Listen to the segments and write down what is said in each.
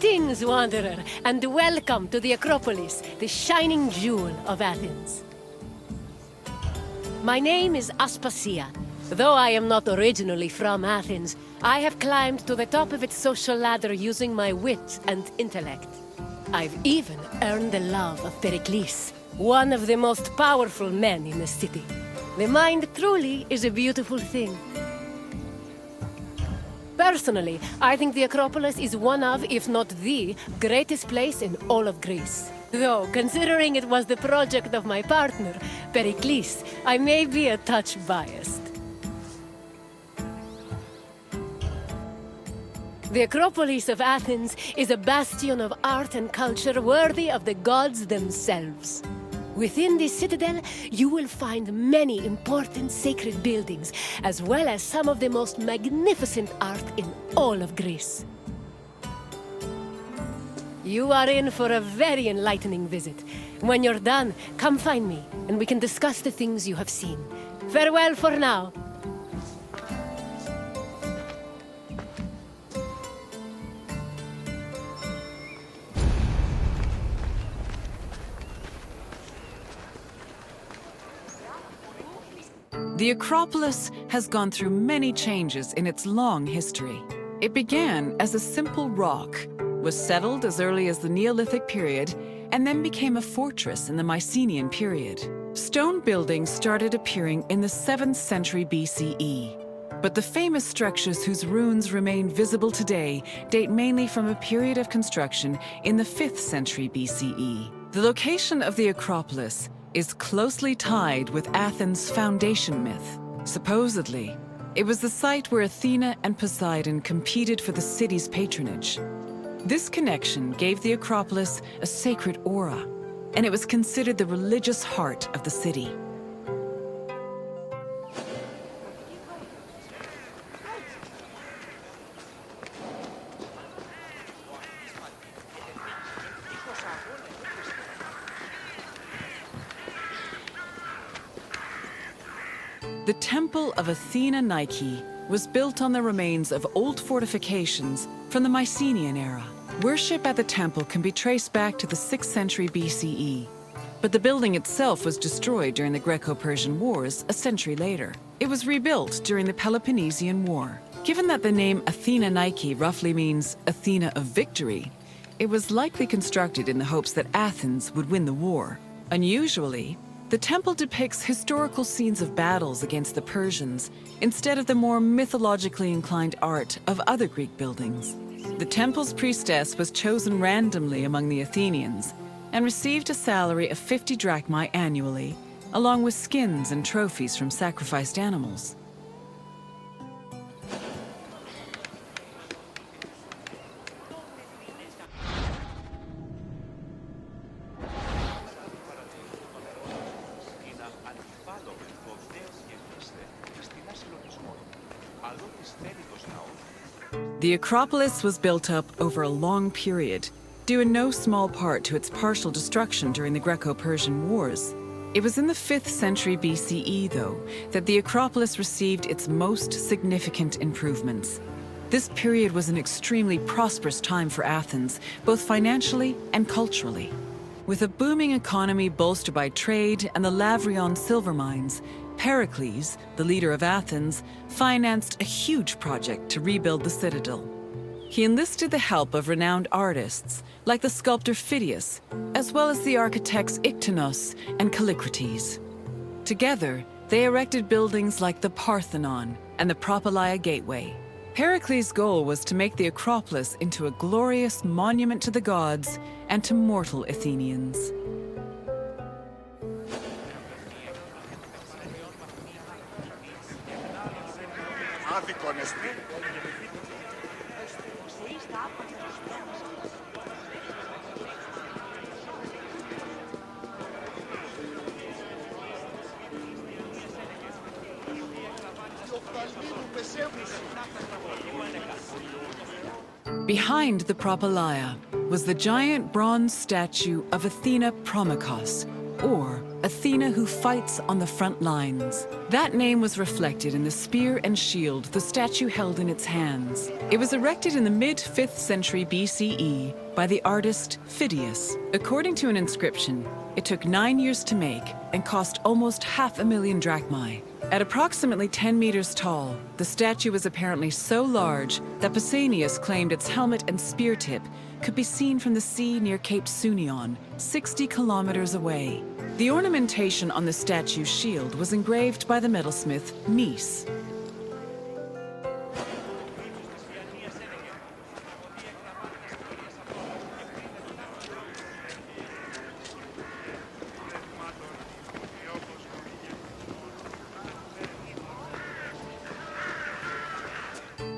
Greetings, wanderer, and welcome to the Acropolis, the shining jewel of Athens. My name is Aspasia. Though I am not originally from Athens, I have climbed to the top of its social ladder using my wit and intellect. I've even earned the love of Perikles, one of the most powerful men in the city. The mind truly is a beautiful thing. Personally, I think the Acropolis is one of, if not the, greatest place in all of Greece. Though, considering it was the project of my partner, Perikles, I may be a touch biased. The Acropolis of Athens is a bastion of art and culture worthy of the gods themselves. Within this citadel, you will find many important sacred buildings, as well as some of the most magnificent art in all of Greece. You are in for a very enlightening visit. When you're done, come find me, and we can discuss the things you have seen. Farewell for now. The Acropolis has gone through many changes in its long history. It began as a simple rock, was settled as early as the Neolithic period, and then became a fortress in the Mycenaean period. Stone buildings started appearing in the 7th century BCE. But the famous structures whose ruins remain visible today date mainly from a period of construction in the 5th century BCE. The location of the Acropolis is closely tied with Athens' foundation myth. Supposedly, it was the site where Athena and Poseidon competed for the city's patronage. This connection gave the Acropolis a sacred aura, and it was considered the religious heart of the city. The Temple of Athena Nike was built on the remains of old fortifications from the Mycenaean era. Worship at the temple can be traced back to the 6th century BCE, but the building itself was destroyed during the Greco-Persian Wars a century later. It was rebuilt during the Peloponnesian War. Given that the name Athena Nike roughly means Athena of victory, it was likely constructed in the hopes that Athens would win the war. Unusually, the temple depicts historical scenes of battles against the Persians instead of the more mythologically inclined art of other Greek buildings. The temple's priestess was chosen randomly among the Athenians and received a salary of 50 drachmae annually, along with skins and trophies from sacrificed animals. The Acropolis was built up over a long period, due in no small part to its partial destruction during the Greco-Persian Wars. It was in the 5th century BCE, though, that the Acropolis received its most significant improvements. This period was an extremely prosperous time for Athens, both financially and culturally. With a booming economy bolstered by trade and the Laurion silver mines, Perikles, the leader of Athens, financed a huge project to rebuild the citadel. He enlisted the help of renowned artists, like the sculptor Phidias, as well as the architects Iktinos and Callicrates. Together, they erected buildings like the Parthenon and the Propylaea Gateway. Pericles' goal was to make the Acropolis into a glorious monument to the gods and to mortal Athenians. Behind the Propylaea was the giant bronze statue of Athena Promachos, or Athena who fights on the front lines. That name was reflected in the spear and shield the statue held in its hands. It was erected in the mid-5th century BCE by the artist Phidias. According to an inscription, it took 9 years to make and cost almost 500,000 drachmae. At approximately 10 meters tall, the statue was apparently so large that Pausanias claimed its helmet and spear tip could be seen from the sea near Cape Sunion, 60 kilometers away. The ornamentation on the statue's shield was engraved by the metalsmith Nis.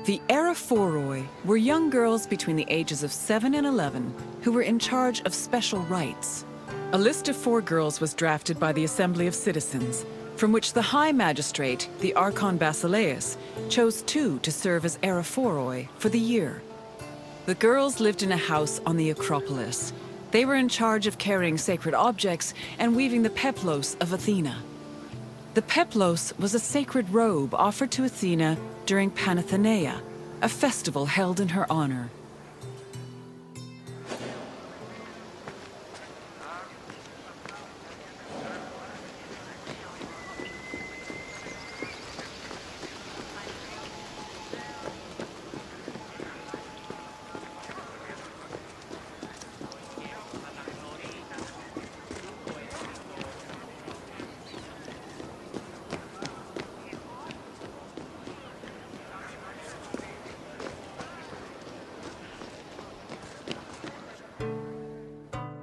The Aerophoroi were young girls between the ages of 7 and 11 who were in charge of special rites. A list of 4 girls was drafted by the Assembly of Citizens, from which the High Magistrate, the Archon Basileus, chose 2 to serve as Aerophoroi for the year. The girls lived in a house on the Akropolis. They were in charge of carrying sacred objects and weaving the peplos of Athena. The peplos was a sacred robe offered to Athena during Panathenaea, a festival held in her honor.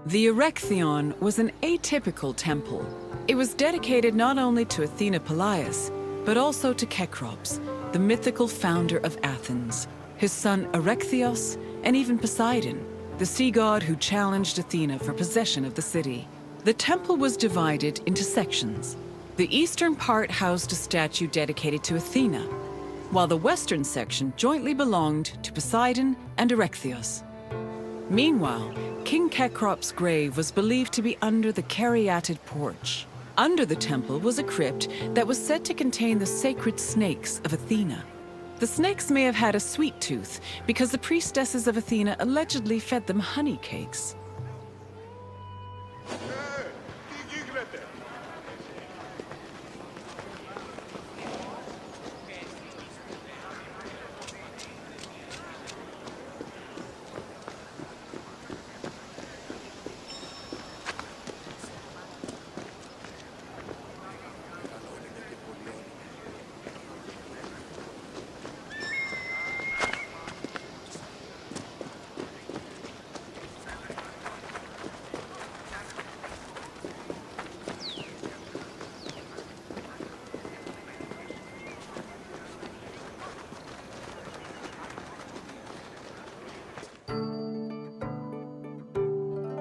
The Erechtheion was an atypical temple. It was dedicated not only to Athena Piraeus, but also to Cecrops, the mythical founder of Athens, his son Erechtheos, and even Poseidon, the sea god who challenged Athena for possession of the city. The temple was divided into sections. The eastern part housed a statue dedicated to Athena, while the western section jointly belonged to Poseidon and Erechtheos. Meanwhile, King Cecrops' grave was believed to be under the caryatid porch. Under the temple was a crypt that was said to contain the sacred snakes of Athena. The snakes may have had a sweet tooth because the priestesses of Athena allegedly fed them honey cakes.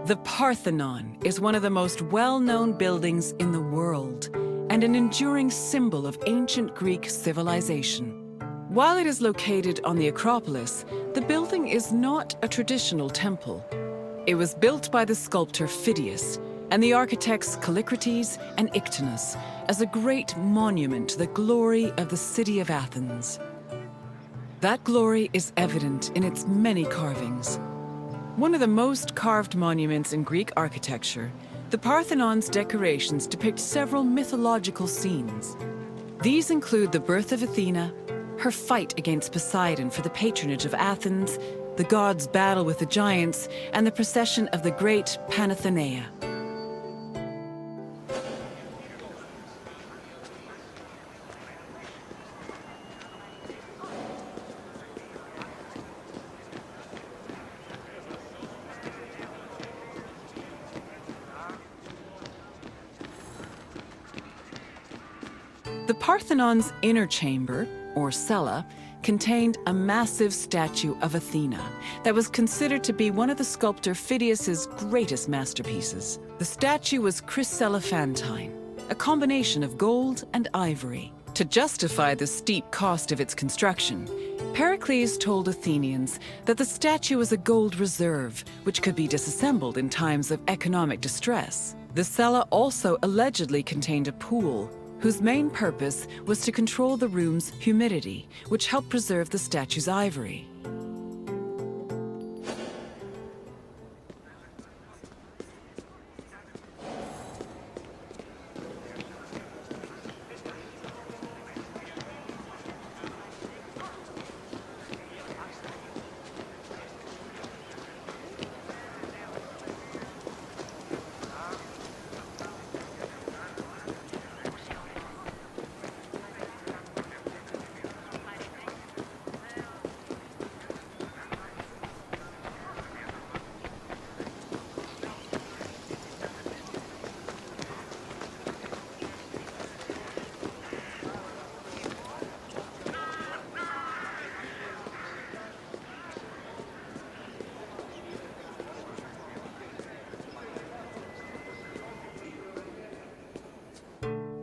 The Parthenon is one of the most well-known buildings in the world and an enduring symbol of ancient Greek civilization. While it is located on the Acropolis, the building is not a traditional temple. It was built by the sculptor Phidias and the architects Callicrates and Ictinus as a great monument to the glory of the city of Athens. That glory is evident in its many carvings. One of the most carved monuments in Greek architecture, the Parthenon's decorations depict several mythological scenes. These include the birth of Athena, her fight against Poseidon for the patronage of Athens, the gods' battle with the giants, and the procession of the great Panathenaea. The Parthenon's inner chamber, or cella, contained a massive statue of Athena that was considered to be one of the sculptor Phidias's greatest masterpieces. The statue was chryselephantine, a combination of gold and ivory. To justify the steep cost of its construction, Perikles told Athenians that the statue was a gold reserve, which could be disassembled in times of economic distress. The cella also allegedly contained a pool, whose main purpose was to control the room's humidity, which helped preserve the statue's ivory.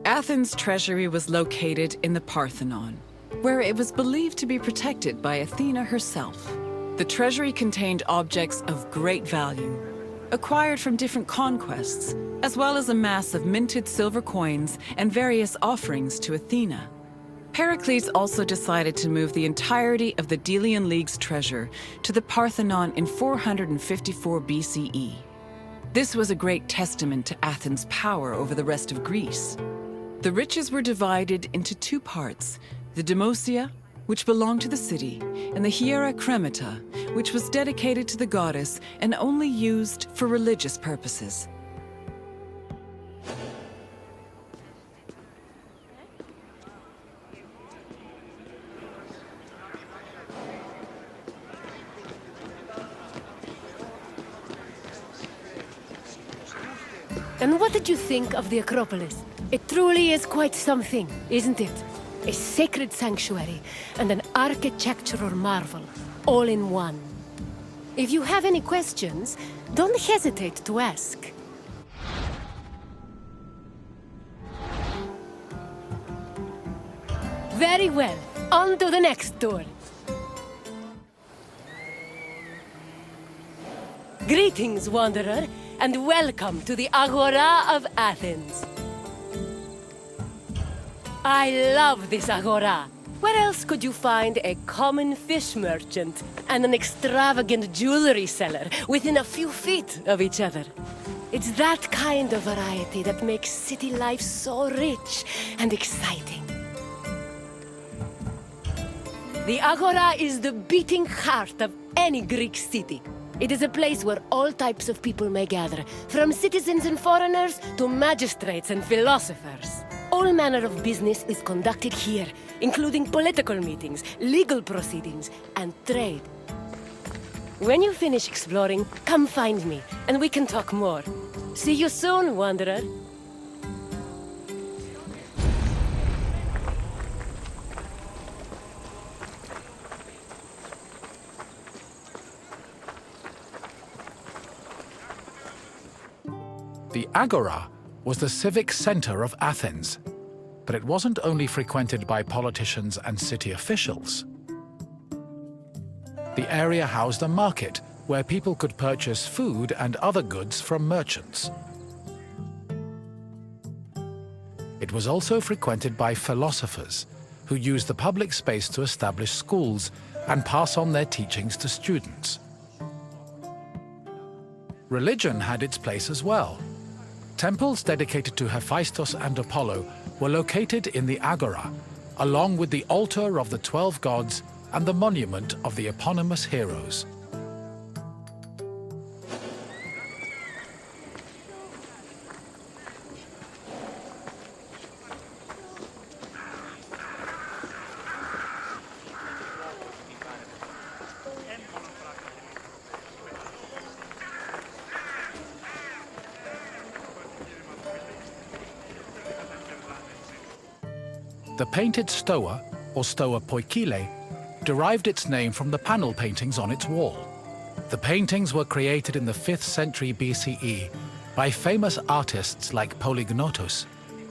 Athens' treasury was located in the Parthenon, where it was believed to be protected by Athena herself. The treasury contained objects of great value, acquired from different conquests, as well as a mass of minted silver coins and various offerings to Athena. Pericles also decided to move the entirety of the Delian League's treasure to the Parthenon in 454 BCE. This was a great testament to Athens' power over the rest of Greece. The riches were divided into two parts, the Demosia, which belonged to the city, and the Hiera Cremata, which was dedicated to the goddess and only used for religious purposes. And what did you think of the Acropolis? It truly is quite something, isn't it? A sacred sanctuary and an architectural marvel, all in one. If you have any questions, don't hesitate to ask. Very well, on to the next tour. Greetings, wanderer, and welcome to the Agora of Athens. I love this agora. Where else could you find a common fish merchant and an extravagant jewelry seller within a few feet of each other? It's that kind of variety that makes city life so rich and exciting. The Agora is the beating heart of any Greek city. It is a place where all types of people may gather, from citizens and foreigners to magistrates and philosophers. All manner of business is conducted here, including political meetings, legal proceedings, and trade. When you finish exploring, come find me, and we can talk more. See you soon, wanderer. The Agora was the civic center of Athens, but it wasn't only frequented by politicians and city officials. The area housed a market where people could purchase food and other goods from merchants. It was also frequented by philosophers, who used the public space to establish schools and pass on their teachings to students. Religion had its place as well. Temples dedicated to Hephaestus and Apollo were located in the Agora, along with the altar of the 12 gods and the monument of the eponymous heroes. The painted stoa, or stoa poikile, derived its name from the panel paintings on its wall. The paintings were created in the 5th century BCE by famous artists like Polygnotus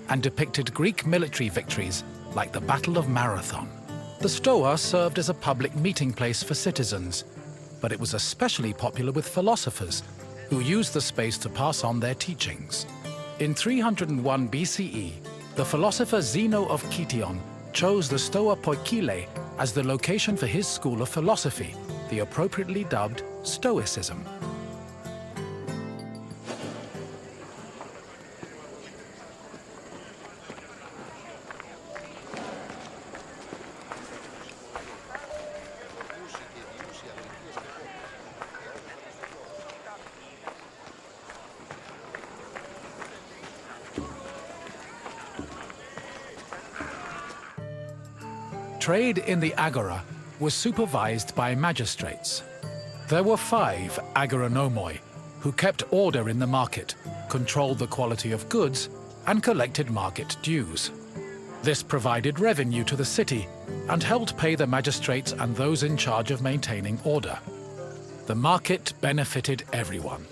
and depicted Greek military victories like the Battle of Marathon. The stoa served as a public meeting place for citizens, but it was especially popular with philosophers who used the space to pass on their teachings. In 301 BCE, the philosopher Zeno of Kition chose the Stoa Poikile as the location for his school of philosophy, the appropriately dubbed Stoicism. Trade in the Agora was supervised by magistrates. There were 5 agoranomoi who kept order in the market, controlled the quality of goods, and collected market dues. This provided revenue to the city and helped pay the magistrates and those in charge of maintaining order. The market benefited everyone.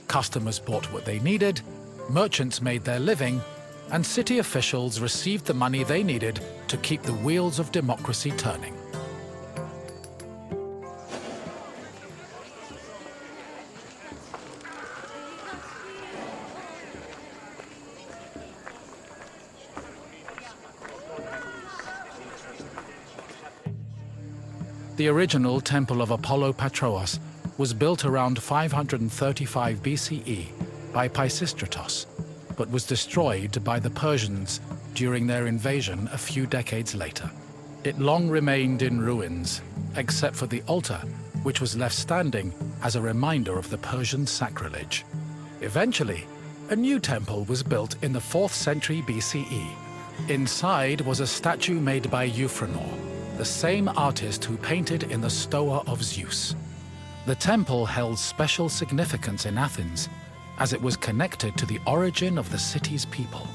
Customers bought what they needed, merchants made their living, and city officials received the money they needed to keep the wheels of democracy turning. The original Temple of Apollo Patrous was built around 535 BCE by Pisistratos, but was destroyed by the Persians during their invasion a few decades later. It long remained in ruins, except for the altar, which was left standing as a reminder of the Persian sacrilege. Eventually, a new temple was built in the 4th century BCE. Inside was a statue made by Euphranor, the same artist who painted in the Stoa of Zeus. The temple held special significance in Athens, as it was connected to the origin of the city's people.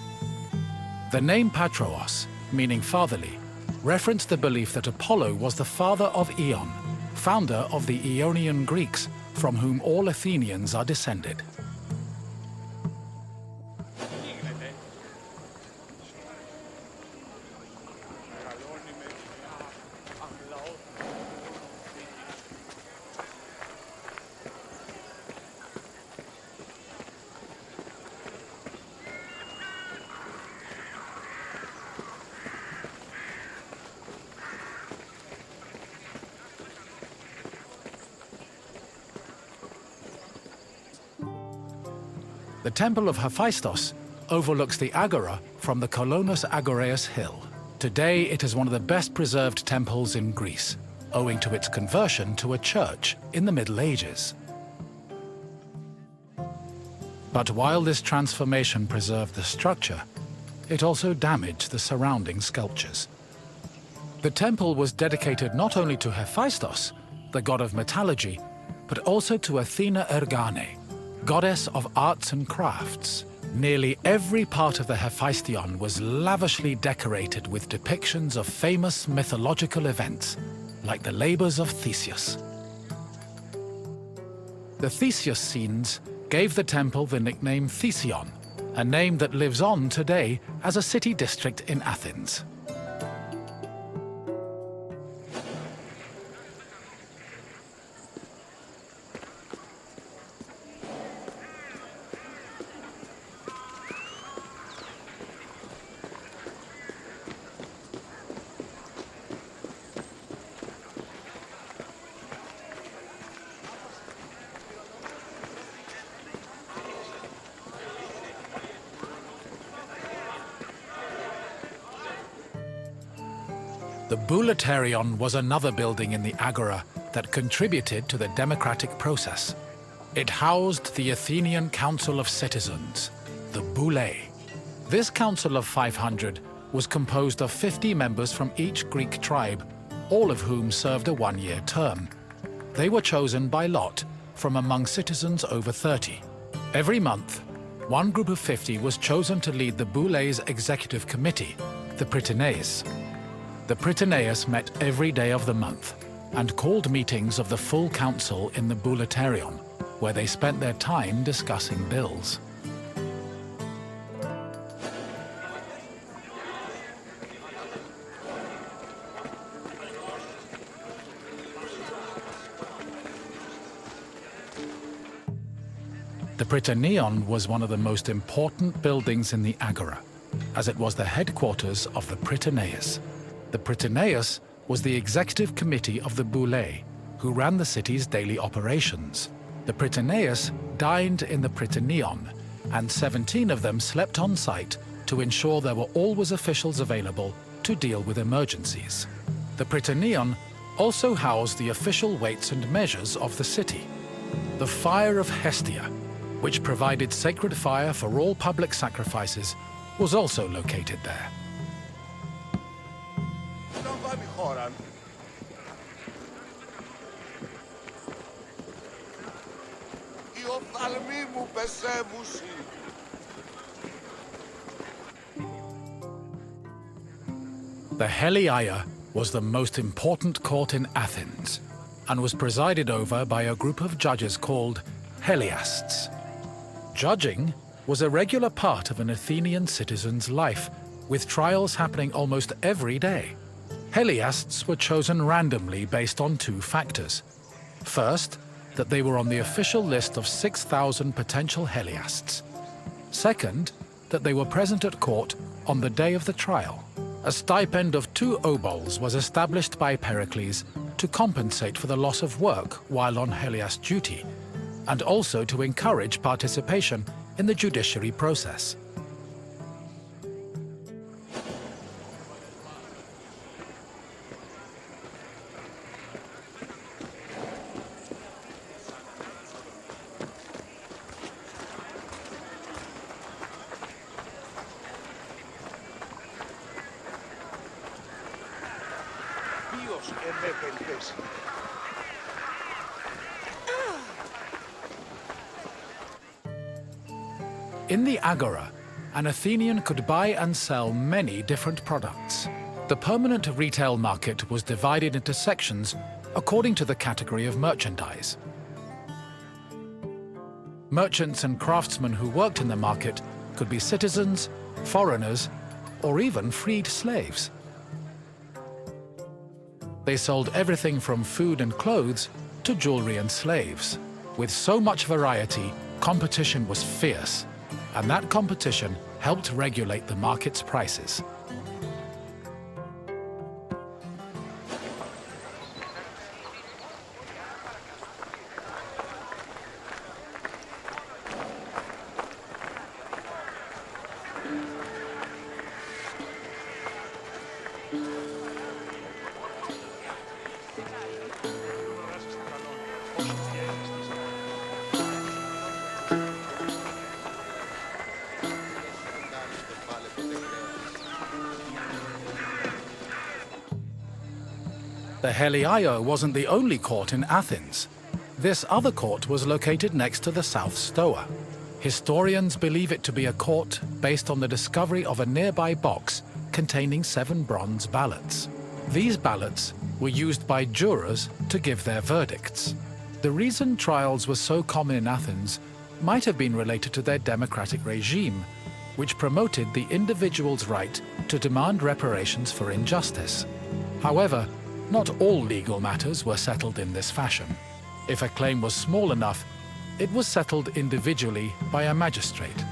The name Patros, meaning fatherly, referenced the belief that Apollo was the father of Aeon, founder of the Aeonian Greeks, from whom all Athenians are descended. The Temple of Hephaestus overlooks the Agora from the Colonus Agoreus hill. Today it is one of the best preserved temples in Greece, owing to its conversion to a church in the Middle Ages. But while this transformation preserved the structure, it also damaged the surrounding sculptures. The temple was dedicated not only to Hephaestus, the god of metallurgy, but also to Athena Ergane, goddess of arts and crafts. Nearly every part of the Hephaestion was lavishly decorated with depictions of famous mythological events, like the labors of Theseus. The Theseus scenes gave the temple the nickname Thesion, a name that lives on today as a city district in Athens. The Boulaterion was another building in the Agora that contributed to the democratic process. It housed the Athenian Council of Citizens, the Boulé. This council of 500 was composed of 50 members from each Greek tribe, all of whom served a one-year term. They were chosen by lot from among citizens over 30. Every month, one group of 50 was chosen to lead the Boulé's executive committee, the Prytaneis. The Prytaneis met every day of the month and called meetings of the full council in the Boulaterion, where they spent their time discussing bills. The Prytaneion was one of the most important buildings in the Agora, as it was the headquarters of the Prytaneus. The Prytaneus was the executive committee of the Boulé, who ran the city's daily operations. The Prytaneus dined in the Prytaneion, and 17 of them slept on site to ensure there were always officials available to deal with emergencies. The Prytaneion also housed the official weights and measures of the city. The Fire of Hestia, which provided sacred fire for all public sacrifices, was also located there. The Heliaia was the most important court in Athens, and was presided over by a group of judges called Heliasts. Judging was a regular part of an Athenian citizen's life, with trials happening almost every day. Heliasts were chosen randomly based on two factors. First, that they were on the official list of 6,000 potential Heliasts. Second, that they were present at court on the day of the trial. A stipend of 2 obols was established by Perikles to compensate for the loss of work while on Heliast duty, and also to encourage participation in the judiciary process. In the Agora, an Athenian could buy and sell many different products. The permanent retail market was divided into sections according to the category of merchandise. Merchants and craftsmen who worked in the market could be citizens, foreigners, or even freed slaves. They sold everything from food and clothes to jewelry and slaves. With so much variety, competition was fierce, and that competition helped regulate the market's prices. The Heliaia wasn't the only court in Athens. This other court was located next to the South Stoa. Historians believe it to be a court based on the discovery of a nearby box containing 7 bronze ballots. These ballots were used by jurors to give their verdicts. The reason trials were so common in Athens might have been related to their democratic regime, which promoted the individual's right to demand reparations for injustice. However, not all legal matters were settled in this fashion. If a claim was small enough, it was settled individually by a magistrate.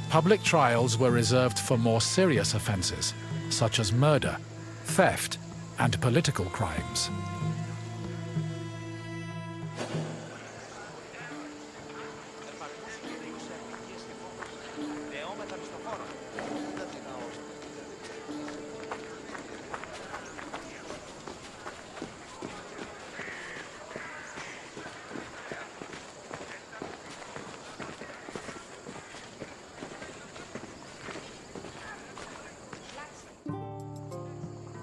Public trials were reserved for more serious offenses, such as murder, theft, and political crimes.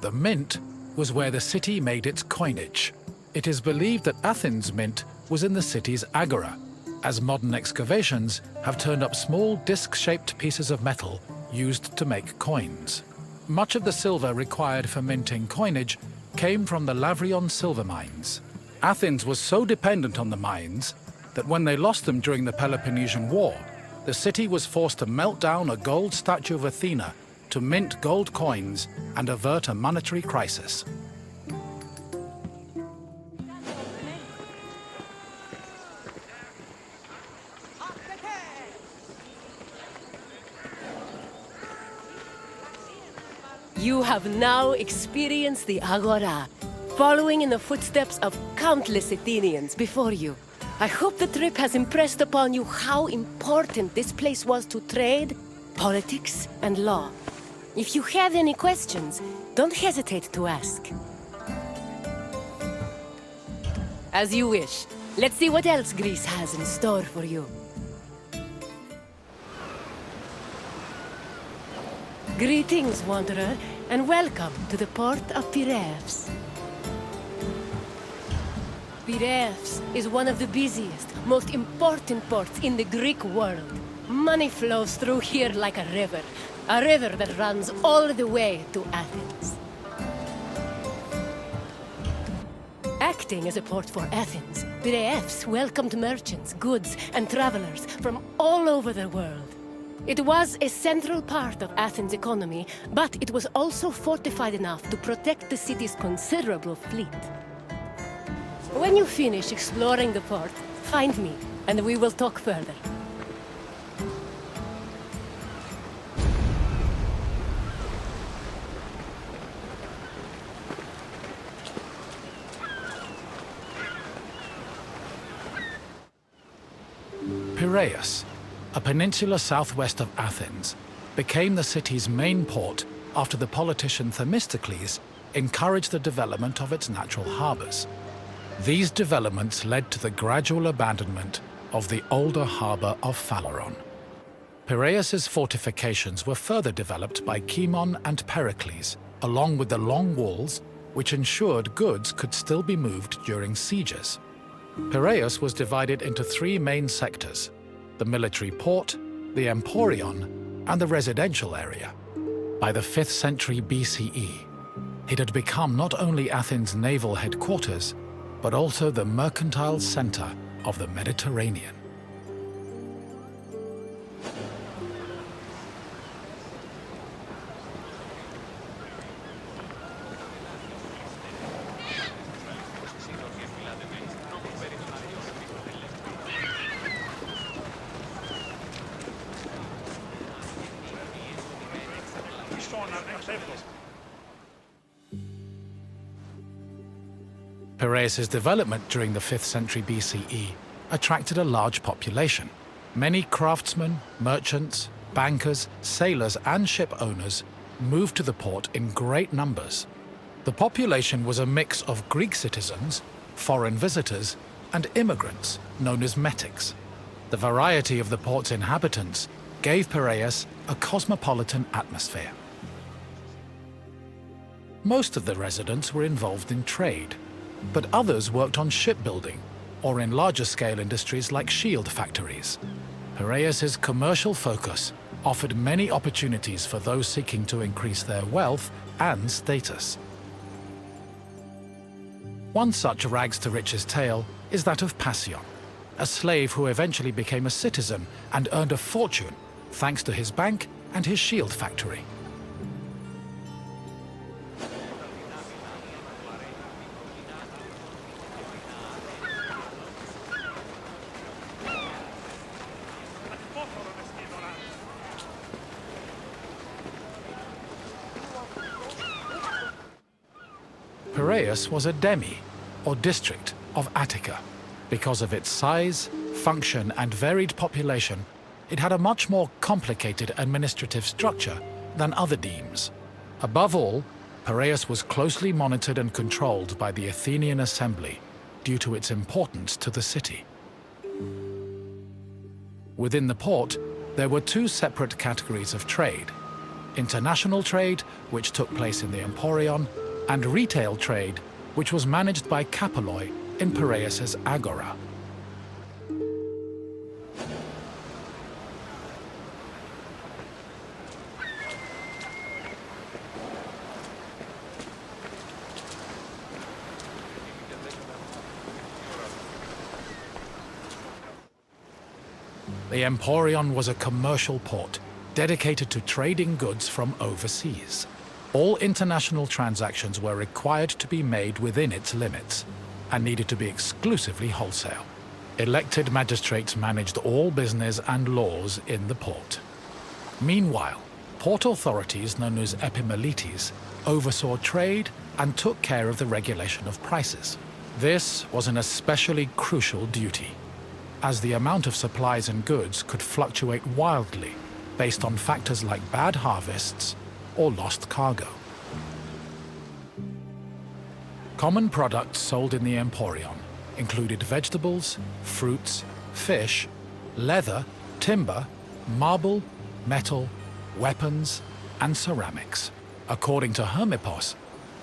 The mint was where the city made its coinage. It is believed that Athens' mint was in the city's agora, as modern excavations have turned up small disc-shaped pieces of metal used to make coins. Much of the silver required for minting coinage came from the Laurion silver mines. Athens was so dependent on the mines that when they lost them during the Peloponnesian War, the city was forced to melt down a gold statue of Athena to mint gold coins and avert a monetary crisis. You have now experienced the Agora, following in the footsteps of countless Athenians before you. I hope the trip has impressed upon you how important this place was to trade, politics, and law. If you have any questions, don't hesitate to ask. As you wish. Let's see what else Greece has in store for you. Greetings, wanderer, and welcome to the port of Piraeus. Piraeus is one of the busiest, most important ports in the Greek world. Money flows through here like a river that runs all the way to Athens. Acting as a port for Athens, Piraeus welcomed merchants, goods, and travelers from all over the world. It was a central part of Athens' economy, but it was also fortified enough to protect the city's considerable fleet. When you finish exploring the port, find me, and we will talk further. Piraeus, a peninsula southwest of Athens, became the city's main port after the politician Themistocles encouraged the development of its natural harbors. These developments led to the gradual abandonment of the older harbor of Laurion. Piraeus's fortifications were further developed by Cimon and Perikles, along with the long walls which ensured goods could still be moved during sieges. Piraeus was divided into three main sectors: the military port, the emporion, and the residential area. By the 5th century BCE, it had become not only Athens' naval headquarters, but also the mercantile center of the Mediterranean. Piraeus's development during the 5th century BCE attracted a large population. Many craftsmen, merchants, bankers, sailors, and ship owners moved to the port in great numbers. The population was a mix of Greek citizens, foreign visitors, and immigrants known as metics. The variety of the port's inhabitants gave Piraeus a cosmopolitan atmosphere. Most of the residents were involved in trade, but others worked on shipbuilding or in larger-scale industries like shield factories. Piraeus's commercial focus offered many opportunities for those seeking to increase their wealth and status. One such rags-to-riches tale is that of Passion, a slave who eventually became a citizen and earned a fortune thanks to his bank and his shield factory. Piraeus was a demi, or district, of Attica. Because of its size, function, and varied population, it had a much more complicated administrative structure than other demes. Above all, Piraeus was closely monitored and controlled by the Athenian assembly due to its importance to the city. Within the port, there were two separate categories of trade: international trade, which took place in the emporion, and retail trade, which was managed by Kapoloi in Piraeus's Agora. The emporion was a commercial port dedicated to trading goods from overseas. All international transactions were required to be made within its limits and needed to be exclusively wholesale. Elected magistrates managed all business and laws in the port. Meanwhile, port authorities known as epimeletes oversaw trade and took care of the regulation of prices. This was an especially crucial duty, as the amount of supplies and goods could fluctuate wildly based on factors like bad harvests or lost cargo. Common products sold in the Emporion included vegetables, fruits, fish, leather, timber, marble, metal, weapons, and ceramics. According to Hermippos,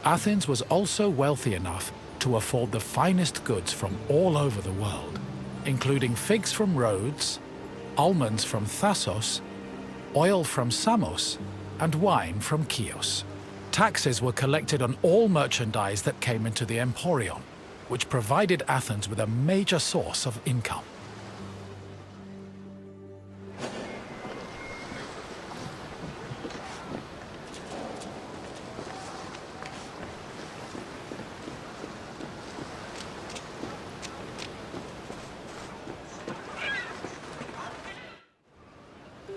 Athens was also wealthy enough to afford the finest goods from all over the world, including figs from Rhodes, almonds from Thassos, oil from Samos, and wine from Chios. Taxes were collected on all merchandise that came into the Emporion, which provided Athens with a major source of income.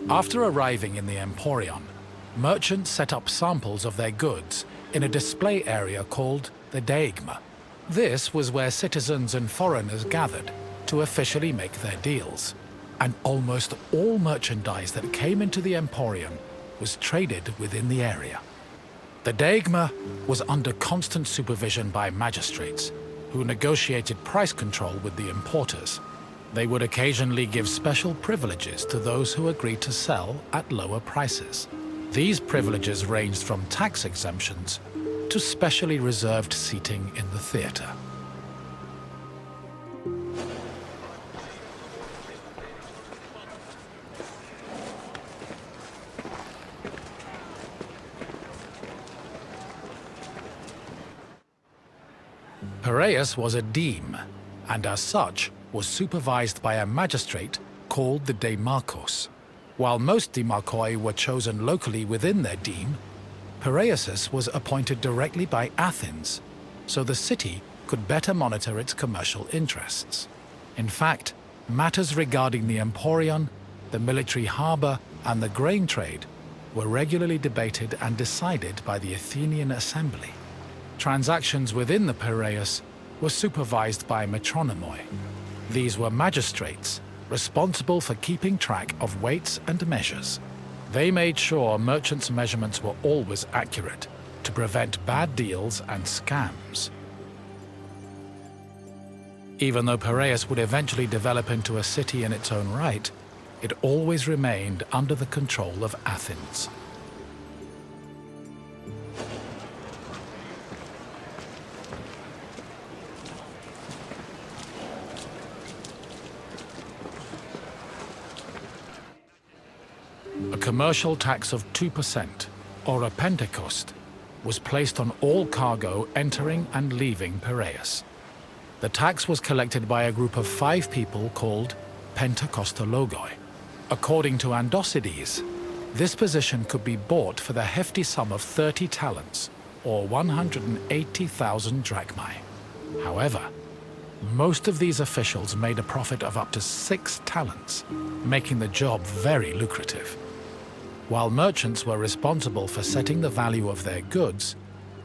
After arriving in the Emporion, merchants set up samples of their goods in a display area called the Deigma. This was where citizens and foreigners gathered to officially make their deals, and almost all merchandise that came into the Emporion was traded within the area. The Deigma was under constant supervision by magistrates, who negotiated price control with the importers. They would occasionally give special privileges to those who agreed to sell at lower prices. These privileges ranged from tax exemptions to specially reserved seating in the theater. Piraeus was a deme, and as such was supervised by a magistrate called the Demarchos. While most demarchoi were chosen locally within their deme, Piraeus was appointed directly by Athens, so the city could better monitor its commercial interests. In fact, matters regarding the Emporion, the military harbor, and the grain trade were regularly debated and decided by the Athenian assembly. Transactions within the Piraeus were supervised by metronomoi. These were magistrates responsible for keeping track of weights and measures. They made sure merchants' measurements were always accurate to prevent bad deals and scams. Even though Piraeus would eventually develop into a city in its own right, it always remained under the control of Athens. A commercial tax of 2%, or a pentecost, was placed on all cargo entering and leaving Piraeus. The tax was collected by a group of 5 people called pentekostologoi. According to Andocides, this position could be bought for the hefty sum of 30 talents, or 180,000 drachmae. However, most of these officials made a profit of up to 6 talents, making the job very lucrative. While merchants were responsible for setting the value of their goods,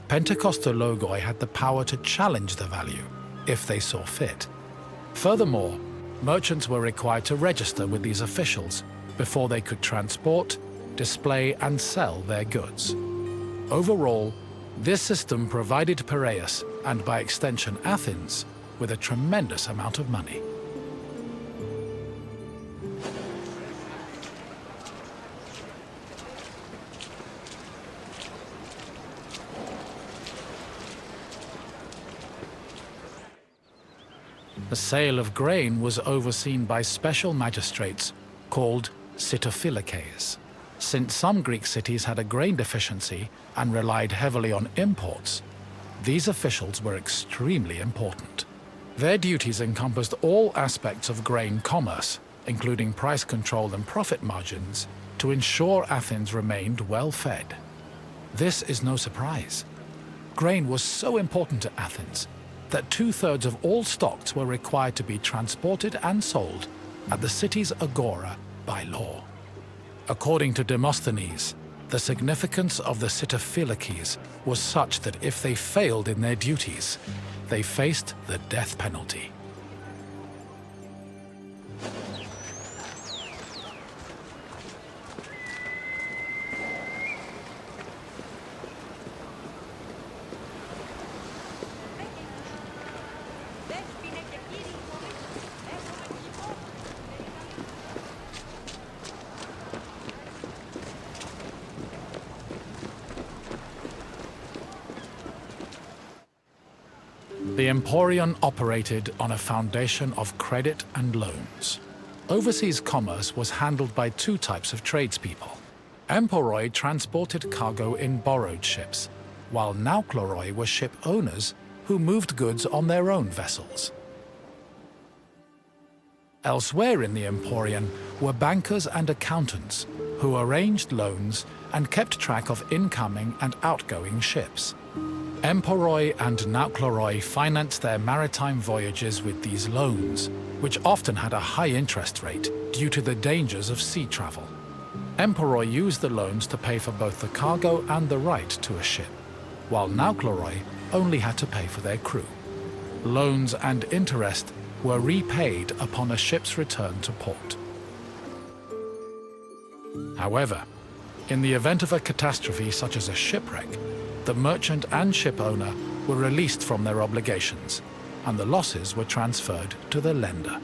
pentekostologoi had the power to challenge the value if they saw fit. Furthermore, merchants were required to register with these officials before they could transport, display, and sell their goods. Overall, this system provided Piraeus, and by extension Athens, with a tremendous amount of money. The sale of grain was overseen by special magistrates called sitophilakes. Since some Greek cities had a grain deficiency and relied heavily on imports, these officials were extremely important. Their duties encompassed all aspects of grain commerce, including price control and profit margins, to ensure Athens remained well-fed. This is no surprise. Grain was so important to Athens that 2/3 of all stocks were required to be transported and sold at the city's agora by law. According to Demosthenes, The significance of the Sitaphilikes was such that if they failed in their duties, they faced the death penalty. The Emporion operated on a foundation of credit and loans. Overseas commerce was handled by two types of tradespeople. Emporoi transported cargo in borrowed ships, while Naukleroi were ship owners who moved goods on their own vessels. Elsewhere in the Emporion were bankers and accountants who arranged loans and kept track of incoming and outgoing ships. Emporoi and Naukleroi financed their maritime voyages with these loans, which often had a high interest rate due to the dangers of sea travel. Emporoi used the loans to pay for both the cargo and the right to a ship, while Naukleroi only had to pay for their crew. Loans and interest were repaid upon a ship's return to port. However, in the event of a catastrophe such as a shipwreck, the merchant and ship owner were released from their obligations, and the losses were transferred to the lender.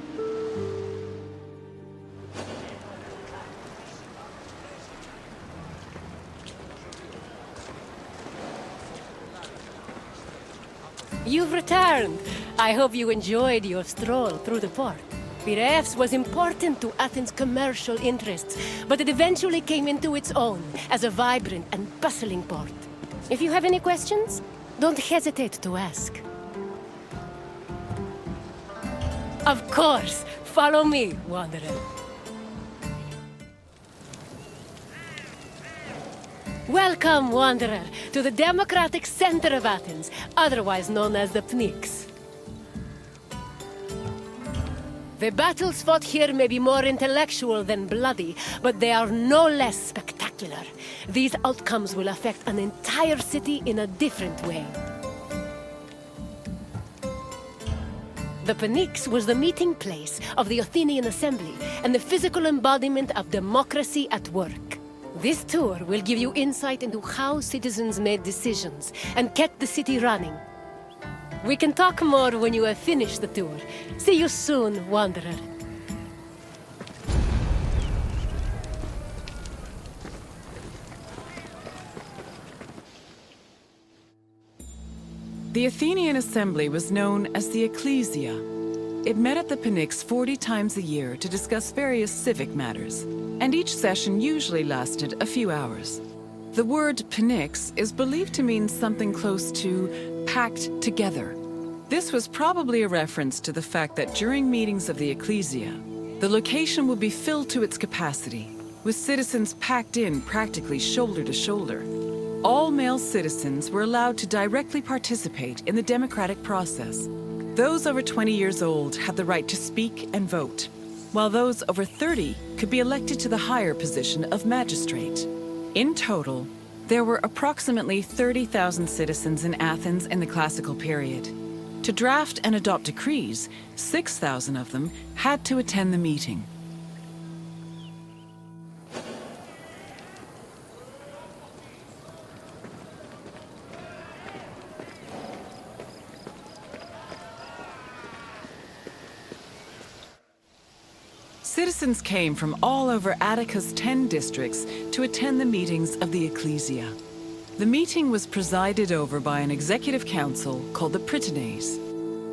You've returned. I hope you enjoyed your stroll through the port. Piraeus was important to Athens' commercial interests, but it eventually came into its own as a vibrant and bustling port. If you have any questions, don't hesitate to ask. Of course! Follow me, Wanderer. Welcome, Wanderer, to the democratic center of Athens, otherwise known as the Pnyx. The battles fought here may be more intellectual than bloody, but they are no less spectacular. These outcomes will affect an entire city in a different way. The Pnyx was the meeting place of the Athenian assembly and the physical embodiment of democracy at work. This tour will give you insight into how citizens made decisions and kept the city running. We can talk more when you have finished the tour. See you soon, Wanderer. The Athenian assembly was known as the Ecclesia. It met at the Pnyx 40 times a year to discuss various civic matters, and each session usually lasted a few hours. The word Pnyx is believed to mean something close to packed together. This was probably a reference to the fact that during meetings of the Ecclesia, the location would be filled to its capacity, with citizens packed in practically shoulder to shoulder. All male citizens were allowed to directly participate in the democratic process. Those over 20 years old had the right to speak and vote, while those over 30 could be elected to the higher position of magistrate. In total, there were approximately 30,000 citizens in Athens in the classical period. To draft and adopt decrees, 6,000 of them had to attend the meeting. Citizens came from all over Attica's 10 districts to attend the meetings of the Ecclesia. The meeting was presided over by an executive council called the Prytanes.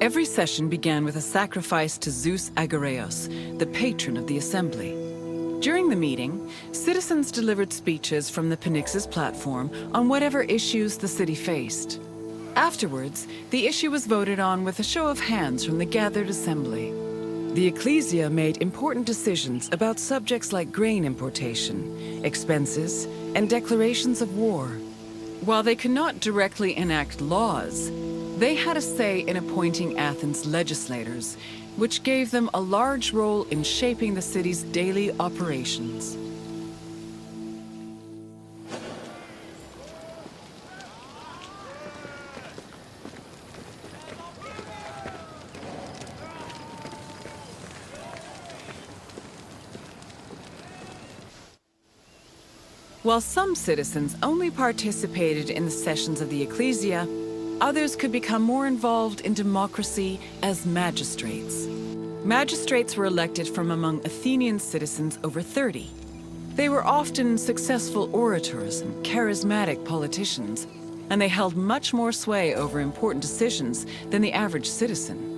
Every session began with a sacrifice to Zeus Agoreos, the patron of the assembly. During the meeting, citizens delivered speeches from the Pnyx's platform on whatever issues the city faced. Afterwards, the issue was voted on with a show of hands from the gathered assembly. The Ecclesia made important decisions about subjects like grain importation, expenses, and declarations of war. While they could not directly enact laws, they had a say in appointing Athens' legislators, which gave them a large role in shaping the city's daily operations. While some citizens only participated in the sessions of the ecclesia, others could become more involved in democracy as magistrates. Magistrates were elected from among Athenian citizens over 30. They were often successful orators and charismatic politicians, and they held much more sway over important decisions than the average citizen.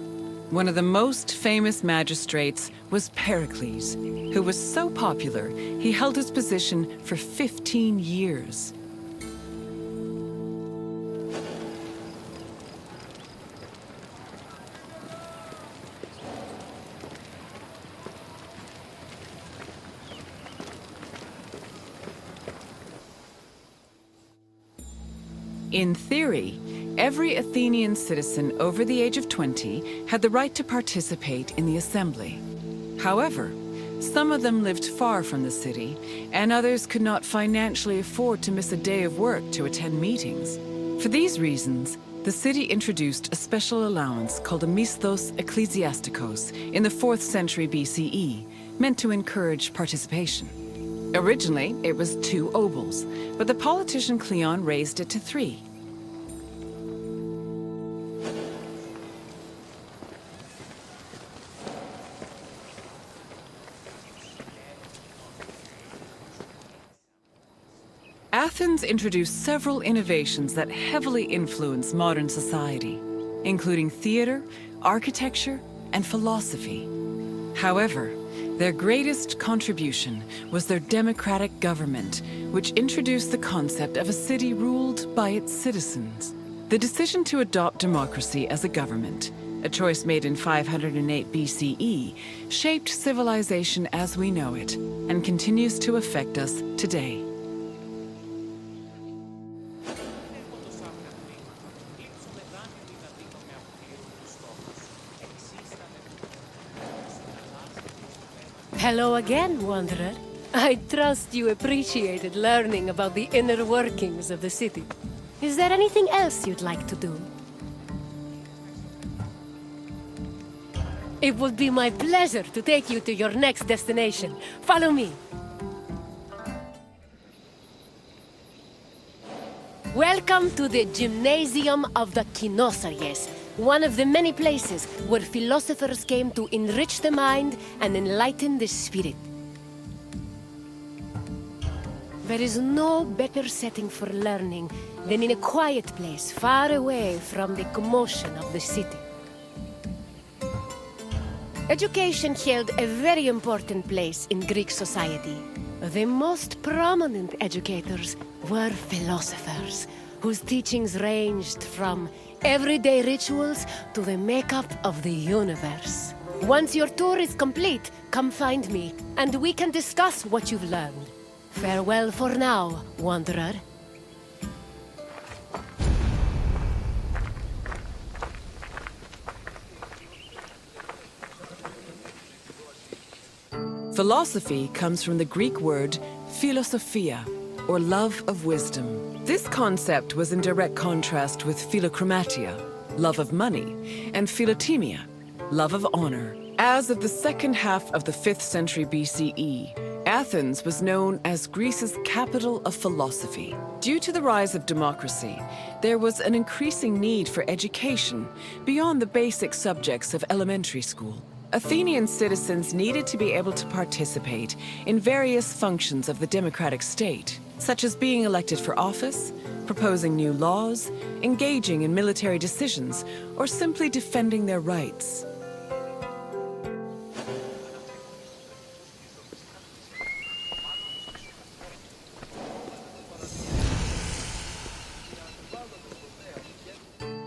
One of the most famous magistrates was Perikles, who was so popular he held his position for 15 years. In theory, every Athenian citizen over the age of 20 had the right to participate in the assembly. However, some of them lived far from the city, and others could not financially afford to miss a day of work to attend meetings. For these reasons, the city introduced a special allowance called a misthos ecclesiasticos in the 4th century BCE, meant to encourage participation. Originally, it was 2 obols, but the politician Cleon raised it to 3. Athens introduced several innovations that heavily influenced modern society, including theater, architecture, and philosophy. However, their greatest contribution was their democratic government, which introduced the concept of a city ruled by its citizens. The decision to adopt democracy as a government, a choice made in 508 BCE, shaped civilization as we know it, and continues to affect us today. Hello again, Wanderer. I trust you appreciated learning about the inner workings of the city. Is there anything else you'd like to do? It would be my pleasure to take you to your next destination. Follow me. Welcome to the Gymnasium of the Kinosaries, one of the many places where philosophers came to enrich the mind and enlighten the spirit. There is no better setting for learning than in a quiet place far away from the commotion of the city. Education held a very important place in Greek society. The most prominent educators were philosophers, whose teachings ranged from everyday rituals to the makeup of the universe. Once your tour is complete, come find me, and we can discuss what you've learned. Farewell for now, Wanderer. Philosophy comes from the Greek word philosophia, or love of wisdom. This concept was in direct contrast with philochromatia, love of money, and philotimia, love of honor. As of the second half of the 5th century BCE, Athens was known as Greece's capital of philosophy. Due to the rise of democracy, there was an increasing need for education beyond the basic subjects of elementary school. Athenian citizens needed to be able to participate in various functions of the democratic state, such as being elected for office, proposing new laws, engaging in military decisions, or simply defending their rights.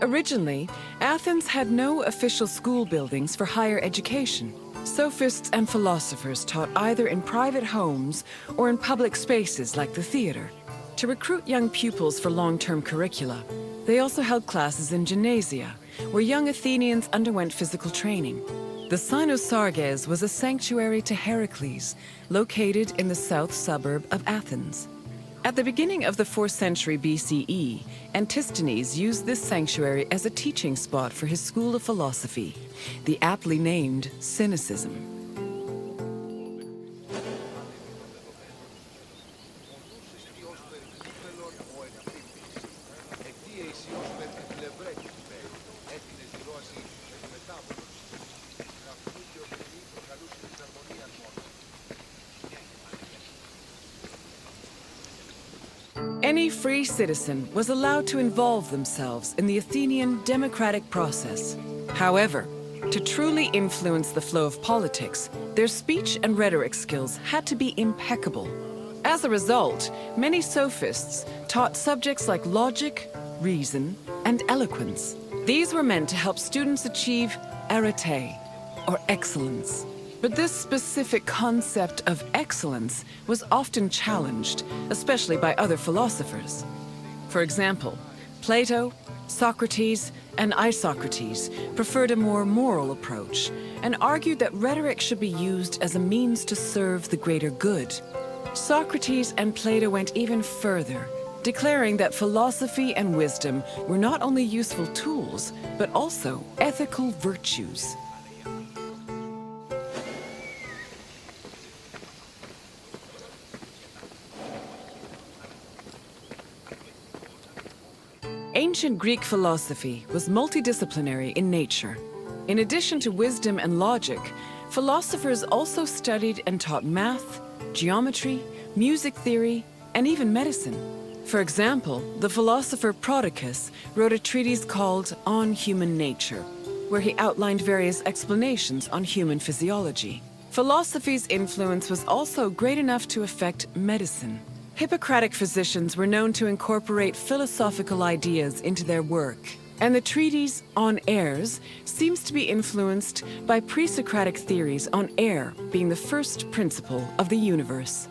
Originally, Athens had no official school buildings for higher education. Sophists and philosophers taught either in private homes or in public spaces like the theater. To recruit young pupils for long-term curricula, they also held classes in gymnasia, where young Athenians underwent physical training. The Cynosarges was a sanctuary to Heracles, located in the south suburb of Athens. At the beginning of the 4th century BCE, Antisthenes used this sanctuary as a teaching spot for his school of philosophy, the aptly named Cynicism. Any free citizen was allowed to involve themselves in the Athenian democratic process. However, to truly influence the flow of politics, their speech and rhetoric skills had to be impeccable. As a result, many sophists taught subjects like logic, reason, and eloquence. These were meant to help students achieve arete, or excellence. But this specific concept of excellence was often challenged, especially by other philosophers. For example, Plato, Socrates, and Isocrates preferred a more moral approach and argued that rhetoric should be used as a means to serve the greater good. Socrates and Plato went even further, declaring that philosophy and wisdom were not only useful tools, but also ethical virtues. Ancient Greek philosophy was multidisciplinary in nature. In addition to wisdom and logic, philosophers also studied and taught math, geometry, music theory, and even medicine. For example, the philosopher Prodicus wrote a treatise called On Human Nature, where he outlined various explanations on human physiology. Philosophy's influence was also great enough to affect medicine. Hippocratic physicians were known to incorporate philosophical ideas into their work, and the treatise On Airs seems to be influenced by pre-Socratic theories on air being the first principle of the universe.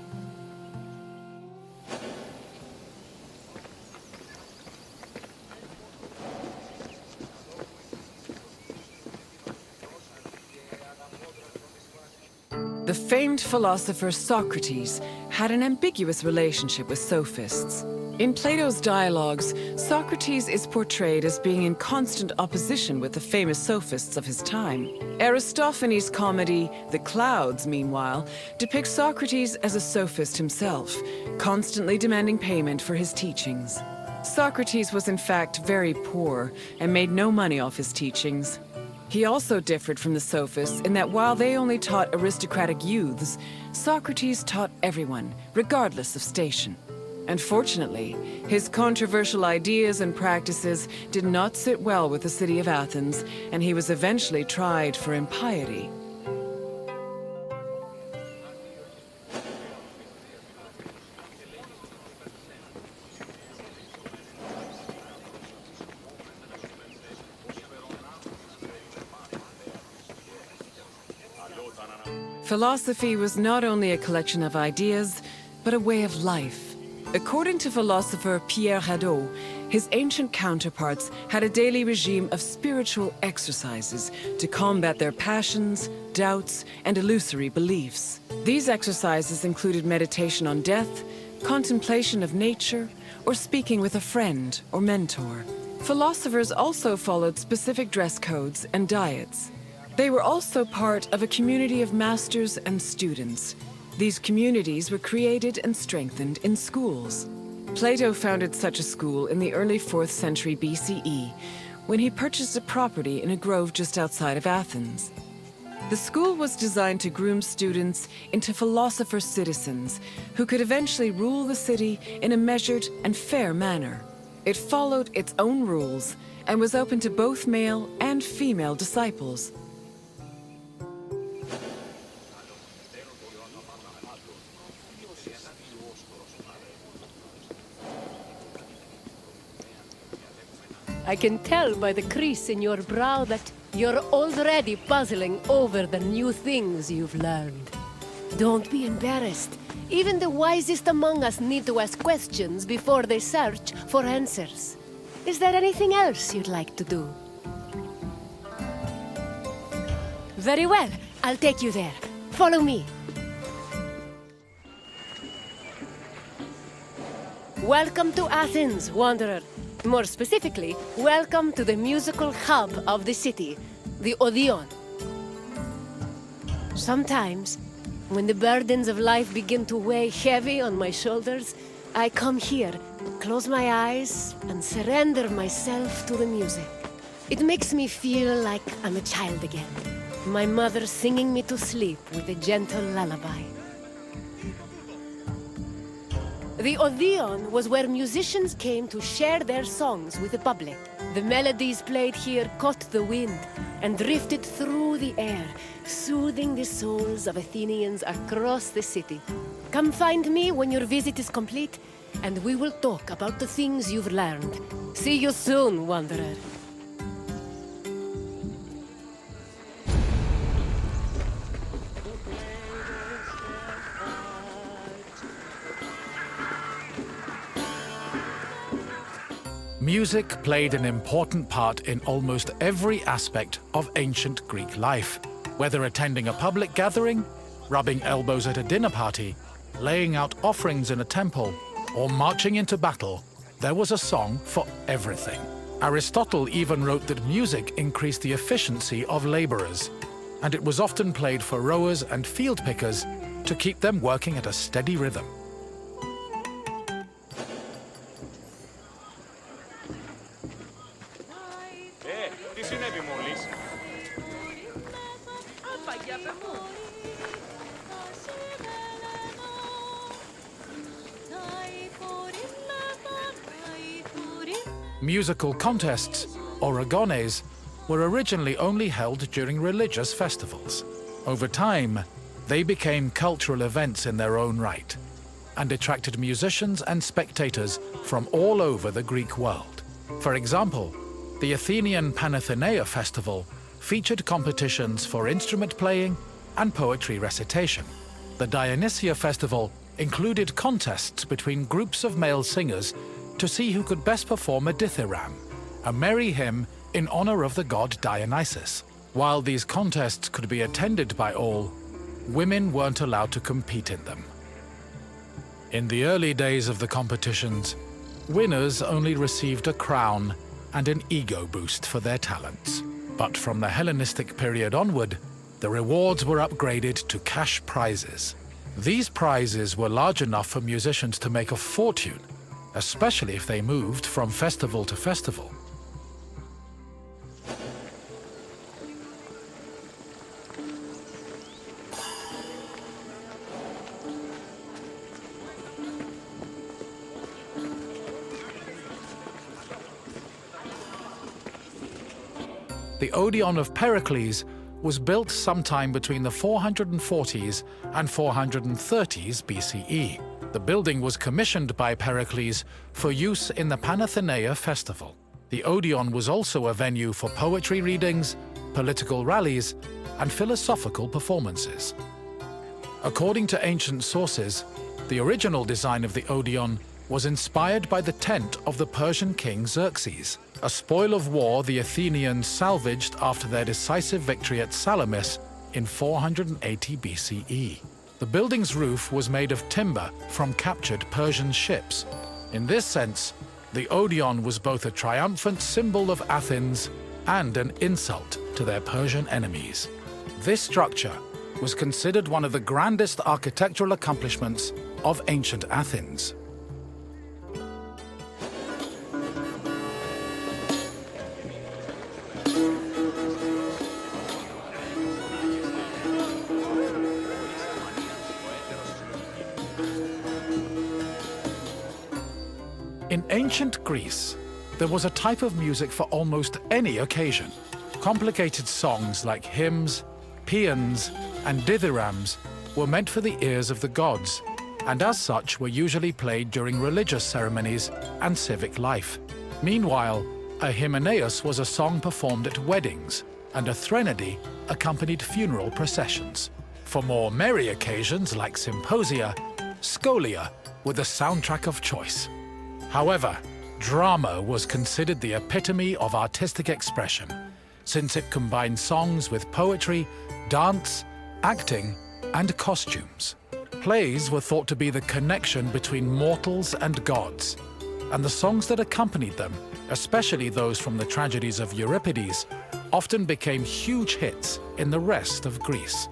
The famed philosopher Socrates had an ambiguous relationship with sophists. In Plato's dialogues, Socrates is portrayed as being in constant opposition with the famous sophists of his time. Aristophanes' comedy, The Clouds, meanwhile, depicts Socrates as a sophist himself, constantly demanding payment for his teachings. Socrates was in fact very poor and made no money off his teachings. He also differed from the sophists in that while they only taught aristocratic youths, Socrates taught everyone, regardless of station. Unfortunately, his controversial ideas and practices did not sit well with the city of Athens, and he was eventually tried for impiety. Philosophy was not only a collection of ideas, but a way of life. According to philosopher Pierre Hadot, his ancient counterparts had a daily regime of spiritual exercises to combat their passions, doubts, and illusory beliefs. These exercises included meditation on death, contemplation of nature, or speaking with a friend or mentor. Philosophers also followed specific dress codes and diets. They were also part of a community of masters and students. These communities were created and strengthened in schools. Plato founded such a school in the early 4th century BCE, when he purchased a property in a grove just outside of Athens. The school was designed to groom students into philosopher citizens who could eventually rule the city in a measured and fair manner. It followed its own rules and was open to both male and female disciples. I can tell by the crease in your brow that you're already puzzling over the new things you've learned. Don't be embarrassed. Even the wisest among us need to ask questions before they search for answers. Is there anything else you'd like to do? Very well. I'll take you there. Follow me. Welcome to Athens, wanderer. More specifically, welcome to the musical hub of the city, the Odyssey. Sometimes, when the burdens of life begin to weigh heavy on my shoulders, I come here, close my eyes, and surrender myself to the music. It makes me feel like I'm a child again, my mother singing me to sleep with a gentle lullaby. The Odeon was where musicians came to share their songs with the public. The melodies played here caught the wind and drifted through the air, soothing the souls of Athenians across the city. Come find me when your visit is complete, and we will talk about the things you've learned. See you soon, Wanderer. Music played an important part in almost every aspect of ancient Greek life. Whether attending a public gathering, rubbing elbows at a dinner party, laying out offerings in a temple, or marching into battle, there was a song for everything. Aristotle even wrote that music increased the efficiency of laborers, and it was often played for rowers and field pickers to keep them working at a steady rhythm. Musical contests, or agones, were originally only held during religious festivals. Over time, they became cultural events in their own right, and attracted musicians and spectators from all over the Greek world. For example, the Athenian Panathenaea festival featured competitions for instrument playing and poetry recitation. The Dionysia festival included contests between groups of male singers to see who could best perform a dithyramb, a merry hymn in honor of the god Dionysus. While these contests could be attended by all, women weren't allowed to compete in them. In the early days of the competitions, winners only received a crown and an ego boost for their talents. But from the Hellenistic period onward, the rewards were upgraded to cash prizes. These prizes were large enough for musicians to make a fortune, especially if they moved from festival to festival. The Odyssey of Perikles was built sometime between the 440s and 430s BCE. The building was commissioned by Pericles for use in the Panathenaea festival. The Odeon was also a venue for poetry readings, political rallies, and philosophical performances. According to ancient sources, the original design of the Odeon was inspired by the tent of the Persian king Xerxes, a spoil of war the Athenians salvaged after their decisive victory at Salamis in 480 BCE. The building's roof was made of timber from captured Persian ships. In this sense, the Odeon was both a triumphant symbol of Athens and an insult to their Persian enemies. This structure was considered one of the grandest architectural accomplishments of ancient Athens. In ancient Greece, there was a type of music for almost any occasion. Complicated songs like hymns, paeans, and dithyrambs were meant for the ears of the gods, and as such were usually played during religious ceremonies and civic life. Meanwhile, a hymneus was a song performed at weddings, and a threnody accompanied funeral processions. For more merry occasions like symposia, scholia were the soundtrack of choice. However, drama was considered the epitome of artistic expression, since it combined songs with poetry, dance, acting, and costumes. Plays were thought to be the connection between mortals and gods, and the songs that accompanied them, especially those from the tragedies of Euripides, often became huge hits in the rest of Greece.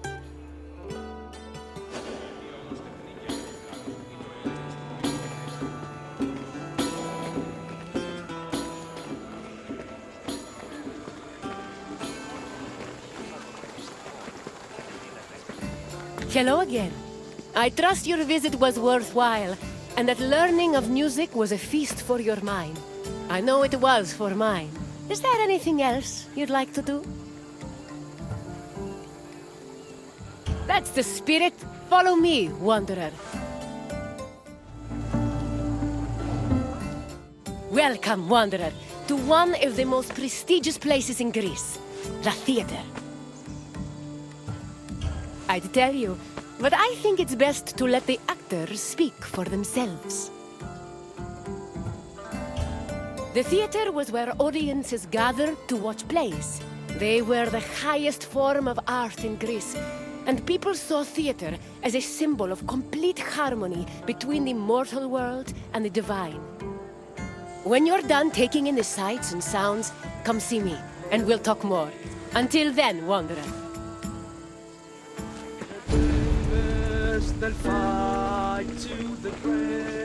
Hello again. I trust your visit was worthwhile. and that learning of music was a feast for your mind. I know it was for mine. Is there anything else you'd like to do? That's the spirit. Follow me, wanderer. Welcome, wanderer, to one of the most prestigious places in Greece, the theater. I'd tell you, but I think it's best to let the actors speak for themselves. The theater was where audiences gathered to watch plays. They were the highest form of art in Greece, and people saw theater as a symbol of complete harmony between the mortal world and the divine. When you're done taking in the sights and sounds, come see me, and we'll talk more. Until then, wanderer. They'll fight to the grave.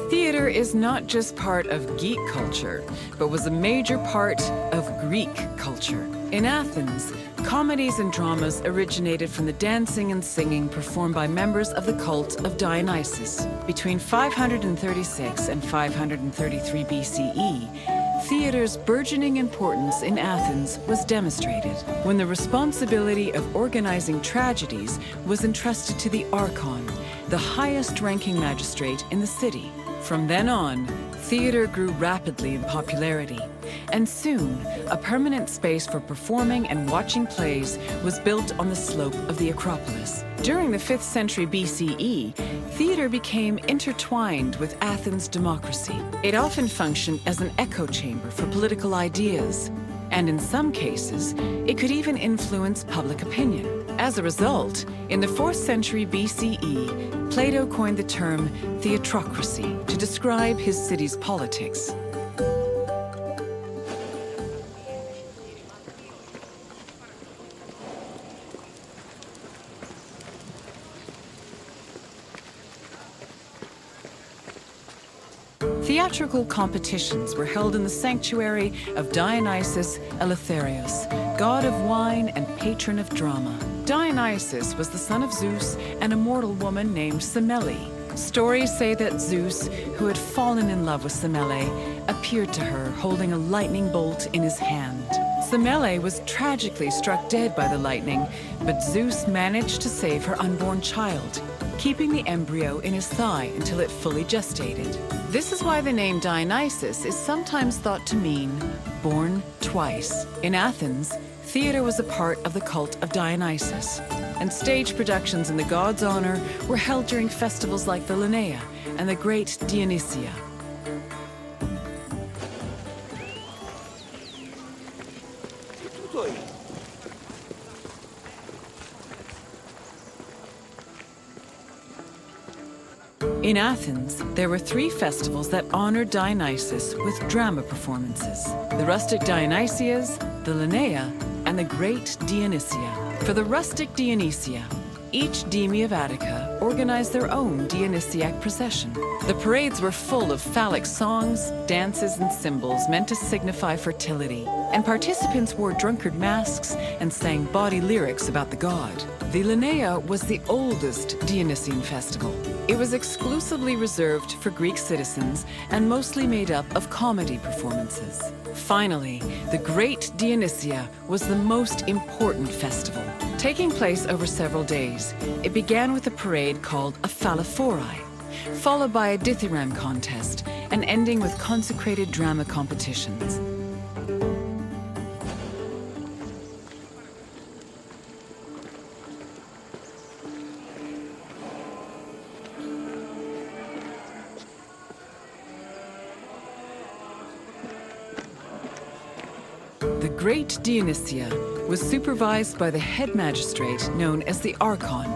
Theater is not just part of geek culture, but was a major part of Greek culture. In Athens, comedies and dramas originated from the dancing and singing performed by members of the cult of Dionysus. Between 536 and 533 BCE, theater's burgeoning importance in Athens was demonstrated when the responsibility of organizing tragedies was entrusted to the Archon, the highest-ranking magistrate in the city. From then on, theater grew rapidly in popularity, and soon, a permanent space for performing and watching plays was built on the slope of the Acropolis. During the 5th century BCE, theater became intertwined with Athens' democracy. It often functioned as an echo chamber for political ideas, and in some cases, it could even influence public opinion. As a result, in the 4th century BCE, Plato coined the term theatrocracy to describe his city's politics. Theatrical competitions were held in the sanctuary of Dionysus Eleutherios, god of wine and patron of drama. Dionysus was the son of Zeus and a mortal woman named Semele. Stories say that Zeus, who had fallen in love with Semele, appeared to her holding a lightning bolt in his hand. Semele was tragically struck dead by the lightning, but Zeus managed to save her unborn child, keeping the embryo in his thigh until it fully gestated. This is why the name Dionysus is sometimes thought to mean born twice. In Athens, theater was a part of the cult of Dionysus, and stage productions in the god's honor were held during festivals like the Linnea and the Great Dionysia. In Athens, there were 3 festivals that honored Dionysus with drama performances: the rustic Dionysias, the Linnea, and the Great Dionysia. For the rustic Dionysia, each deme of Attica organized their own Dionysiac procession. The parades were full of phallic songs, dances, and symbols meant to signify fertility, and participants wore drunkard masks and sang bawdy lyrics about the god. The Linnea was the oldest Dionysian festival. It was exclusively reserved for Greek citizens and mostly made up of comedy performances. Finally, the Great Dionysia was the most important festival. Taking place over several days, it began with a parade called a phallophori, followed by a dithyramb contest, and ending with consecrated drama competitions. The Great Dionysia was supervised by the head magistrate known as the Archon,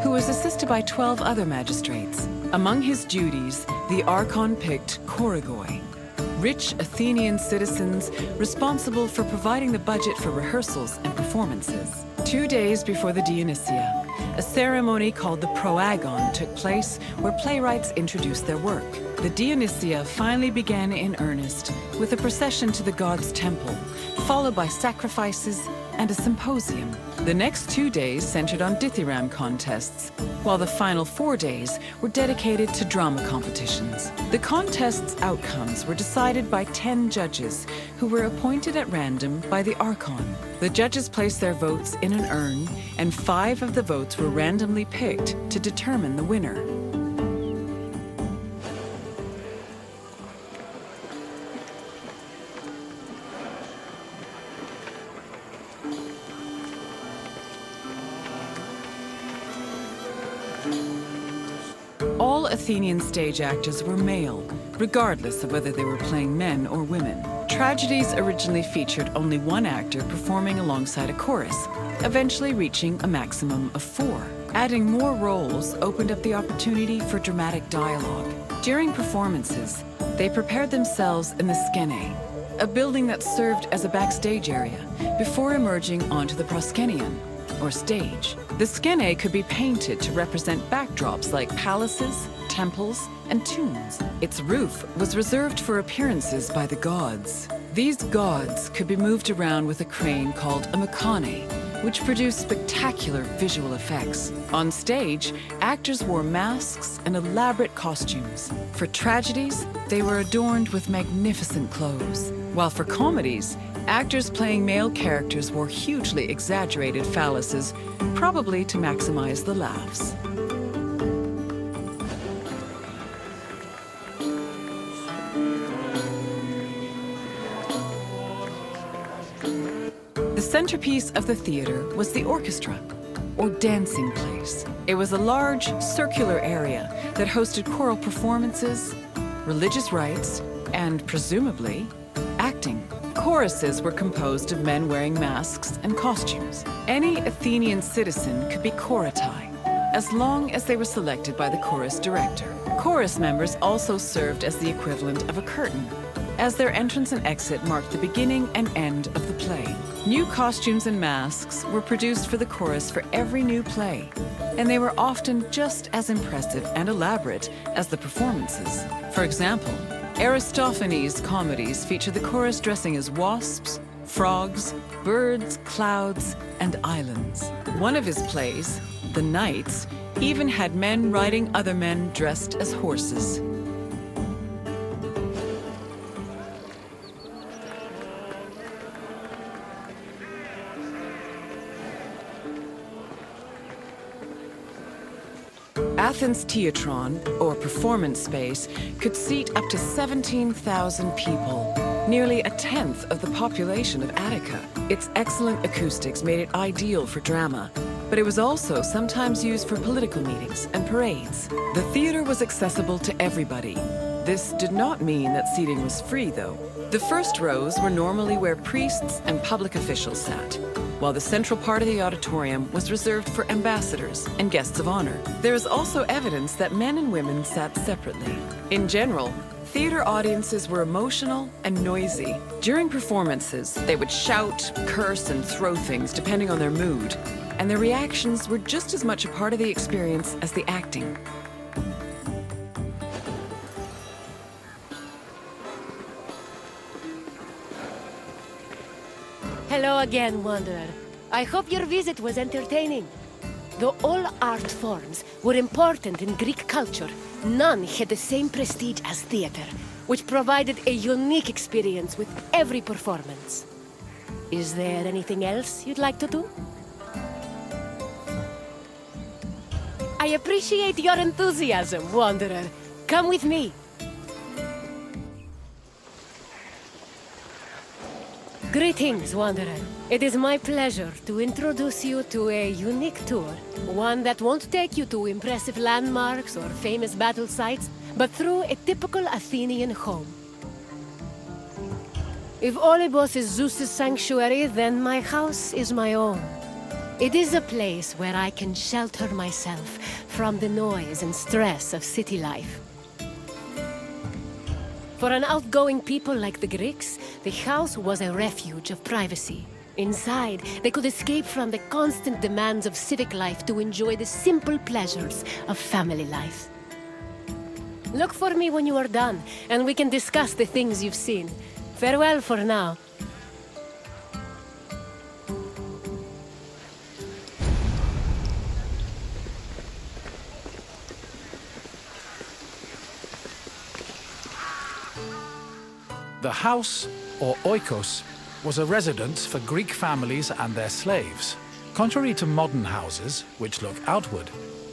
who was assisted by 12 other magistrates. Among his duties, the Archon picked choregoi, rich Athenian citizens responsible for providing the budget for rehearsals and performances. 2 days before the Dionysia, a ceremony called the proagon took place where playwrights introduced their work. the Dionysia finally began in earnest with a procession to the god's temple, followed by sacrifices and a symposium. The next 2 days centered on dithyramb contests, while the final 4 days were dedicated to drama competitions. The contests' outcomes were decided by 10 judges who were appointed at random by the Archon. The judges placed their votes in an urn, and 5 of the votes were randomly picked to determine the winner. All Athenian stage actors were male, regardless of whether they were playing men or women. Tragedies originally featured only one actor performing alongside a chorus, eventually reaching a maximum of 4. Adding more roles opened up the opportunity for dramatic dialogue. During performances, they prepared themselves in the skene, a building that served as a backstage area, before emerging onto the proskenion, or stage. The skene could be painted to represent backdrops like palaces, temples, and tombs. Its roof was reserved for appearances by the gods. These gods could be moved around with a crane called a mechane, which produced spectacular visual effects. On stage, actors wore masks and elaborate costumes. For tragedies, they were adorned with magnificent clothes, while for comedies, actors playing male characters wore hugely exaggerated phalluses, probably to maximize the laughs. The centerpiece of the theater was the orchestra, or dancing place. It was a large, circular area that hosted choral performances, religious rites, and, presumably, acting. Choruses were composed of men wearing masks and costumes. Any Athenian citizen could be choritai, as long as they were selected by the chorus director. Chorus members also served as the equivalent of a curtain, as their entrance and exit marked the beginning and end of the play. New costumes and masks were produced for the chorus for every new play, and they were often just as impressive and elaborate as the performances. For example, Aristophanes' comedies feature the chorus dressing as wasps, frogs, birds, clouds, and islands. One of his plays, The Knights, even had men riding other men dressed as horses. Athens' Theatron, or performance space, could seat up to 17,000 people, nearly a tenth of the population of Attica. Its excellent acoustics made it ideal for drama, but it was also sometimes used for political meetings and parades. The theater was accessible to everybody. This did not mean that seating was free, though. The first rows were normally where priests and public officials sat, while the central part of the auditorium was reserved for ambassadors and guests of honor. There is also evidence that men and women sat separately. In general, theater audiences were emotional and noisy. During performances, they would shout, curse, and throw things depending on their mood, and their reactions were just as much a part of the experience as the acting. Hello again, Wanderer. I hope your visit was entertaining. Though all art forms were important in Greek culture, none had the same prestige as theater, which provided a unique experience with every performance. Is there anything else you'd like to do? I appreciate your enthusiasm, Wanderer. Come with me. Greetings, Wanderer. It is my pleasure to introduce you to a unique tour. One that won't take you to impressive landmarks or famous battle sites, but through a typical Athenian home. If Olympus is Zeus's sanctuary, then my house is my own. It is a place where I can shelter myself from the noise and stress of city life. For an outgoing people like the Greeks, the house was a refuge of privacy. Inside, they could escape from the constant demands of civic life to enjoy the simple pleasures of family life. Look for me when you are done, and we can discuss the things you've seen. Farewell for now. The house, or oikos, was a residence for Greek families and their slaves. Contrary to modern houses, which look outward,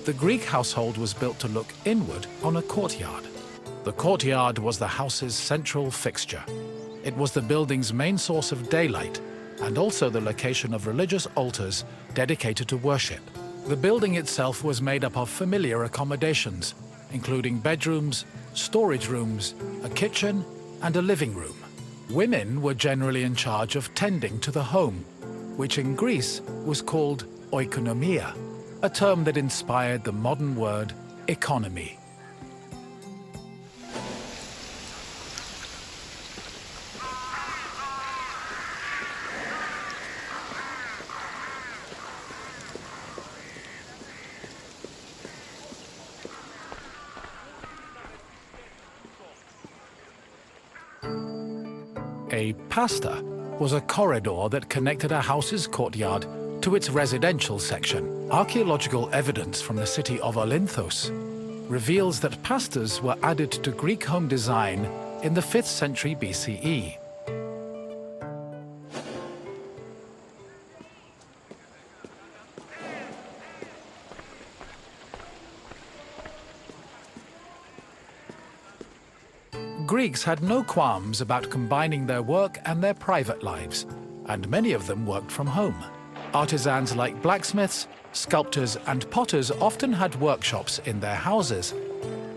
the Greek household was built to look inward on a courtyard. The courtyard was the house's central fixture. It was the building's main source of daylight, and also the location of religious altars dedicated to worship. The building itself was made up of familiar accommodations, including bedrooms, storage rooms, a kitchen, and a living room. Women were generally in charge of tending to the home, which in Greece was called oikonomia, a term that inspired the modern word economy. A pasta was a corridor that connected a house's courtyard to its residential section. Archaeological evidence from the city of Olynthos reveals that pastas were added to Greek home design in the 5th century BCE. Greeks had no qualms about combining their work and their private lives, and many of them worked from home. Artisans like blacksmiths, sculptors, and potters often had workshops in their houses.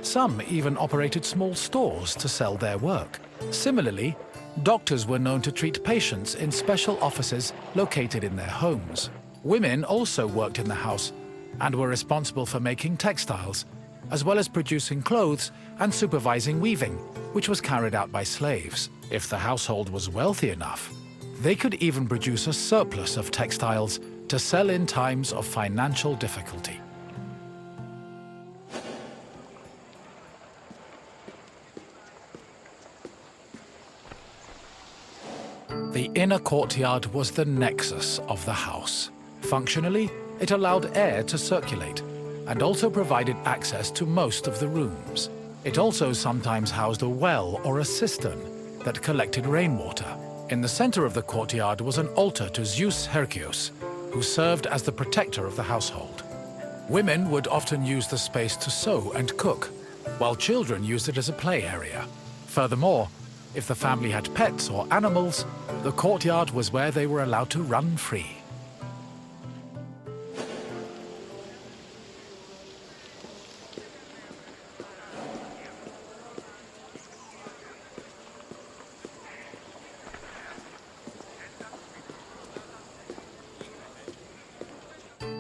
Some even operated small stores to sell their work. Similarly, doctors were known to treat patients in special offices located in their homes. Women also worked in the house and were responsible for making textiles, as well as producing clothes and supervising weaving, which was carried out by slaves. If the household was wealthy enough, they could even produce a surplus of textiles to sell in times of financial difficulty. The inner courtyard was the nexus of the house. Functionally, it allowed air to circulate and also provided access to most of the rooms. It also sometimes housed a well or a cistern that collected rainwater. In the center of the courtyard was an altar to Zeus Hercules, who served as the protector of the household. Women would often use the space to sew and cook, while children used it as a play area. Furthermore, if the family had pets or animals, the courtyard was where they were allowed to run free.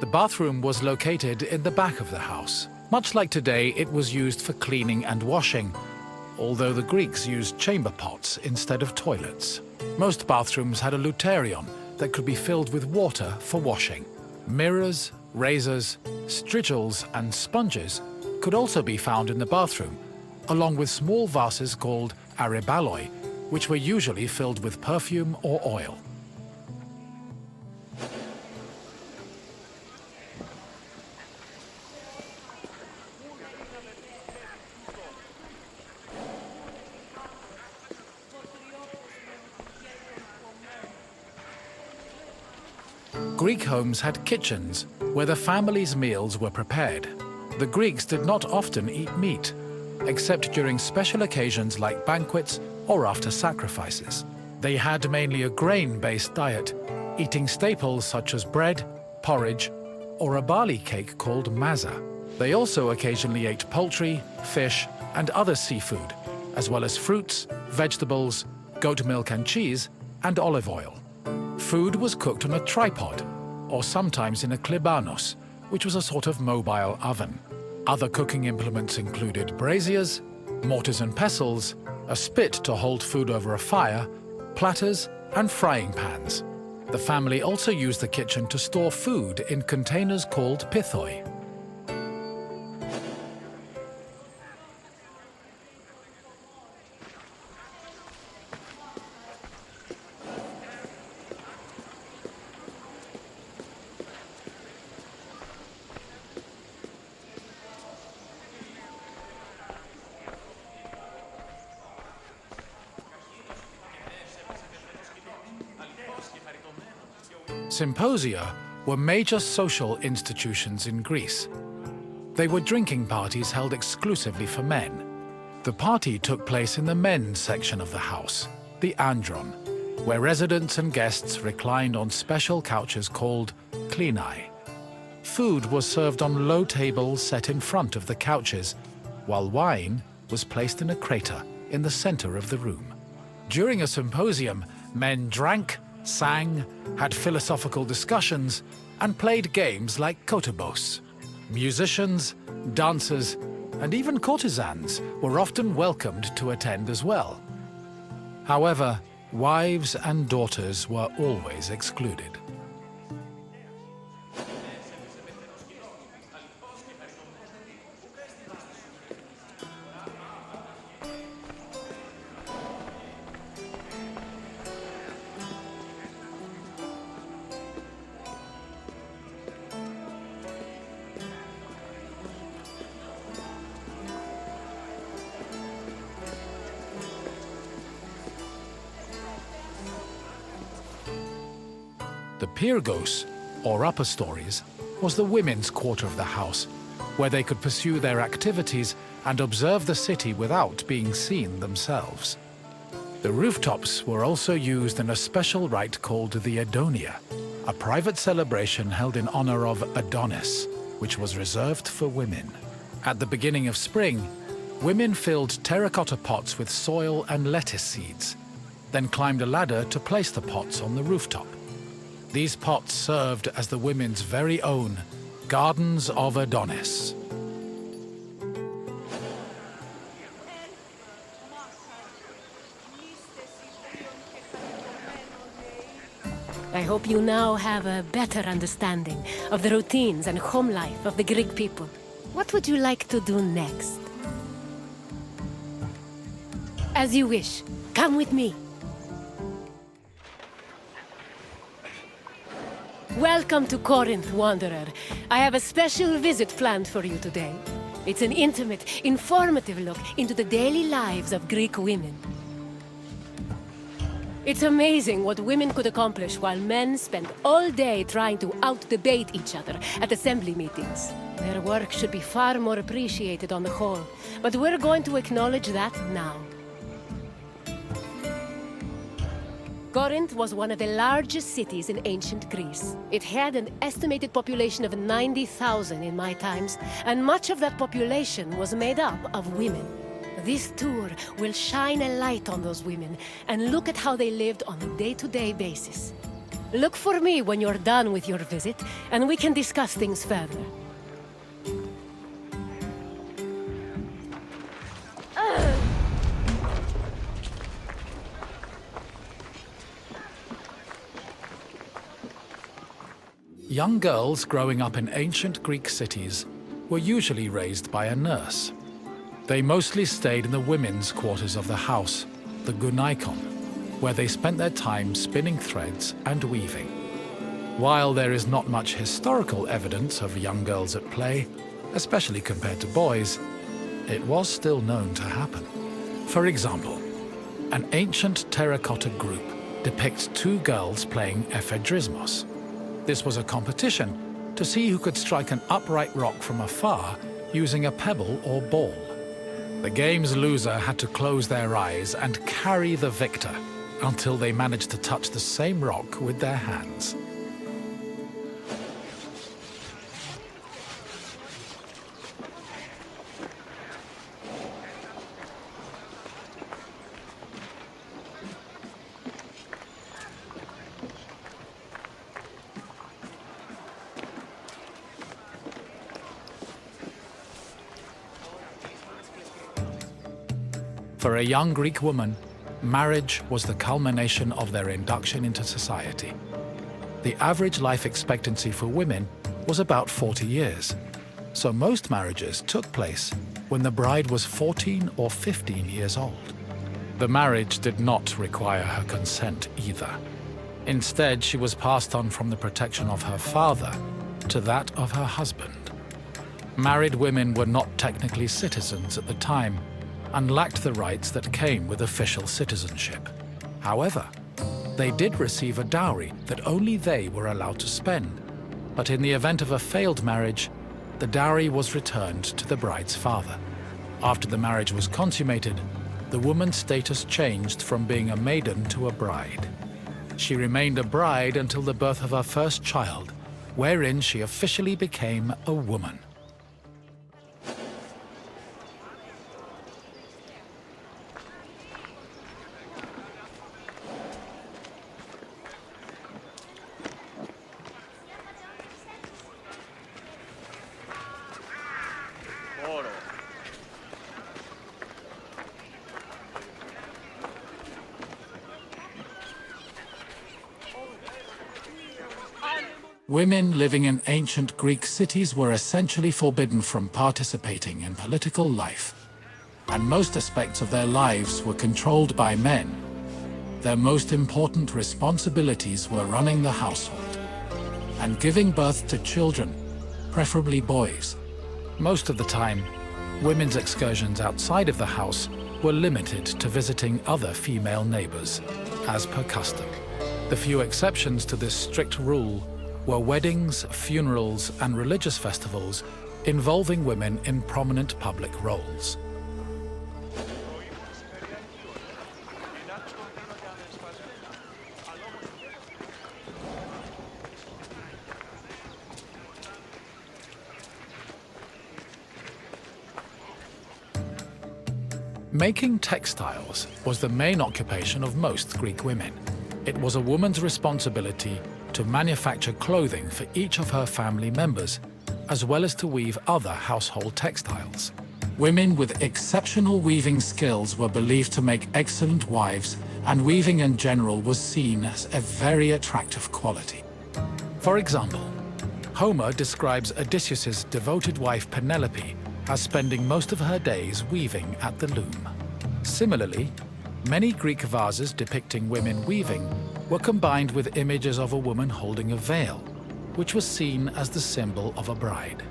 The bathroom was located in the back of the house. Much like today, it was used for cleaning and washing, although the Greeks used chamber pots instead of toilets. Most bathrooms had a Laurion that could be filled with water for washing. Mirrors, razors, strigils, and sponges could also be found in the bathroom, along with small vases called arebaloi, which were usually filled with perfume or oil. Greek homes had kitchens where the family's meals were prepared. The Greeks did not often eat meat, except during special occasions like banquets or after sacrifices. They had mainly a grain-based diet, eating staples such as bread, porridge, or a barley cake called maza. They also occasionally ate poultry, fish, and other seafood, as well as fruits, vegetables, goat milk and cheese, and olive oil. Food was cooked on a tripod, or sometimes in a klibanos, which was a sort of mobile oven. Other cooking implements included braziers, mortars and pestles, a spit to hold food over a fire, platters, and frying pans. The family also used the kitchen to store food in containers called pithoi. Symposia were major social institutions in Greece. They were drinking parties held exclusively for men. The party took place in the men's section of the house, the andron, where residents and guests reclined on special couches called klini. Food was served on low tables set in front of the couches, while wine was placed in a crater in the center of the room. During a symposium, men drank, sang, had philosophical discussions, and played games like kotobos. Musicians, dancers, and even courtesans were often welcomed to attend as well. However, wives and daughters were always excluded. The Pyrgos, or upper stories, was the women's quarter of the house, where they could pursue their activities and observe the city without being seen themselves. The rooftops were also used in a special rite called the Adonia, a private celebration held in honor of Adonis, which was reserved for women. At the beginning of spring, women filled terracotta pots with soil and lettuce seeds, then climbed a ladder to place the pots on the rooftop. These pots served as the women's very own Gardens of Adonis. I hope you now have a better understanding of the routines and home life of the Greek people. What would you like to do next? As you wish. Come with me. Welcome to Corinth, Wanderer. I have a special visit planned for you today. It's an intimate, informative look into the daily lives of Greek women. It's amazing what women could accomplish while men spend all day trying to out-debate each other at assembly meetings. Their work should be far more appreciated on the whole, but we're going to acknowledge that now. Corinth was one of the largest cities in ancient Greece. It had an estimated population of 90,000 in my times, and much of that population was made up of women. This tour will shine a light on those women and look at how they lived on a day-to-day basis. Look for me when you're done with your visit, and we can discuss things further. Young girls growing up in ancient Greek cities were usually raised by a nurse. They mostly stayed in the women's quarters of the house, the gunaikon, where they spent their time spinning threads and weaving. While there is not much historical evidence of young girls at play, especially compared to boys, it was still known to happen. For example, an ancient terracotta group depicts two girls playing ephedrismos. This was a competition to see who could strike an upright rock from afar using a pebble or ball. The game's loser had to close their eyes and carry the victor until they managed to touch the same rock with their hands. For a young Greek woman, marriage was the culmination of their induction into society. The average life expectancy for women was about 40 years, so most marriages took place when the bride was 14 or 15 years old. The marriage did not require her consent either. Instead, she was passed on from the protection of her father to that of her husband. Married women were not technically citizens at the time, and lacked the rights that came with official citizenship. However, They did receive a dowry that only they were allowed to spend, but in the event of a failed marriage, the dowry was returned to the bride's father. After the marriage was consummated, the woman's status changed from being a maiden to a bride. She remained a bride until the birth of her first child, wherein she officially became a woman. Women living in ancient Greek cities were essentially forbidden from participating in political life, and most aspects of their lives were controlled by men. Their most important responsibilities were running the household and giving birth to children, preferably boys. Most of the time, women's excursions outside of the house were limited to visiting other female neighbors, as per custom. The few exceptions to this strict rule were weddings, funerals, and religious festivals involving women in prominent public roles. Making textiles was the main occupation of most Greek women. It was a woman's responsibility to manufacture clothing for each of her family members, as well as to weave other household textiles. Women with exceptional weaving skills were believed to make excellent wives, and weaving in general was seen as a very attractive quality. For example, Homer describes Odysseus's devoted wife Penelope as spending most of her days weaving at the loom. Similarly, many Greek vases depicting women weaving were combined with images of a woman holding a veil, which was seen as the symbol of a bride.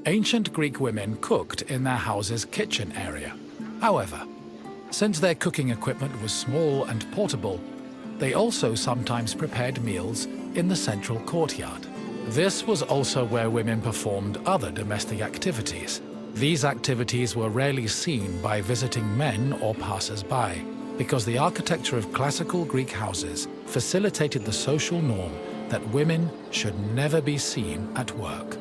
Ancient Greek women cooked in their house's kitchen area. However, since their cooking equipment was small and portable, they also sometimes prepared meals in the central courtyard. This was also where women performed other domestic activities. These activities were rarely seen by visiting men or passers-by, because the architecture of classical Greek houses facilitated the social norm that women should never be seen at work.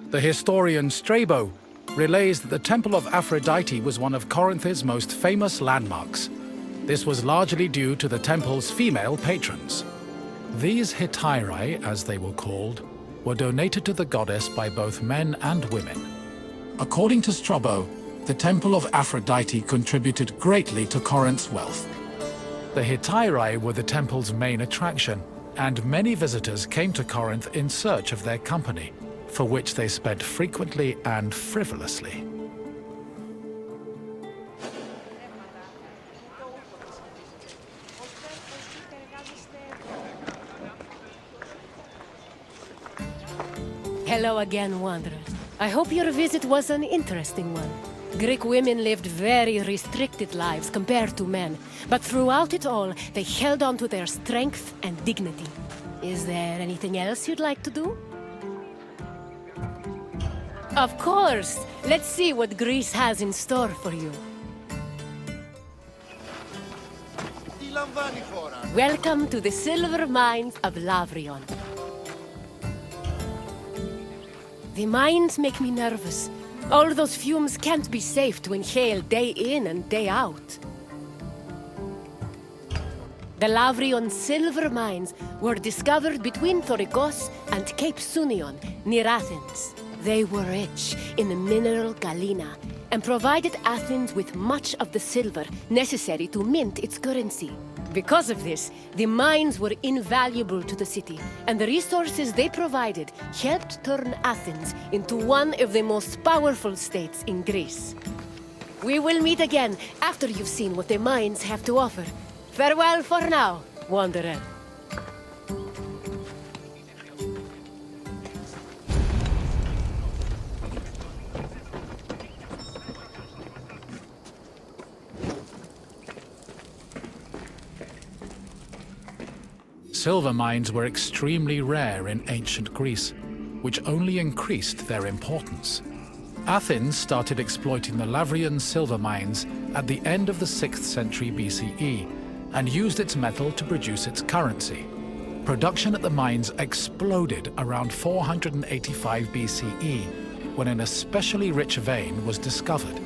The historian Strabo relays that the Temple of Aphrodite was one of Corinth's most famous landmarks. This was largely due to the temple's female patrons. These hetairai, as they were called, were donated to the goddess by both men and women. According to Strabo, the Temple of Aphrodite contributed greatly to Corinth's wealth. The hetairai were the temple's main attraction, and many visitors came to Corinth in search of their company, for which they spent frequently and frivolously. Hello again, wanderer. I hope your visit was an interesting one. Greek women lived very restricted lives compared to men, but throughout it all, they held on to their strength and dignity. Is there anything else you'd like to do? Of course! Let's see what Greece has in store for you. Welcome to the silver mines of Laurion. The mines make me nervous. All those fumes can't be safe to inhale day in and day out. The Laurion silver mines were discovered between Thorikos and Cape Sunion, near Athens. They were rich in the mineral galena and provided Athens with much of the silver necessary to mint its currency. Because of this, the mines were invaluable to the city, and the resources they provided helped turn Athens into one of the most powerful states in Greece. We will meet again after you've seen what the mines have to offer. Farewell for now, wanderer. Silver mines were extremely rare in ancient Greece, which only increased their importance. Athens started exploiting the Laurion silver mines at the end of the 6th century BCE and used its metal to produce its currency. Production at the mines exploded around 485 BCE when an especially rich vein was discovered.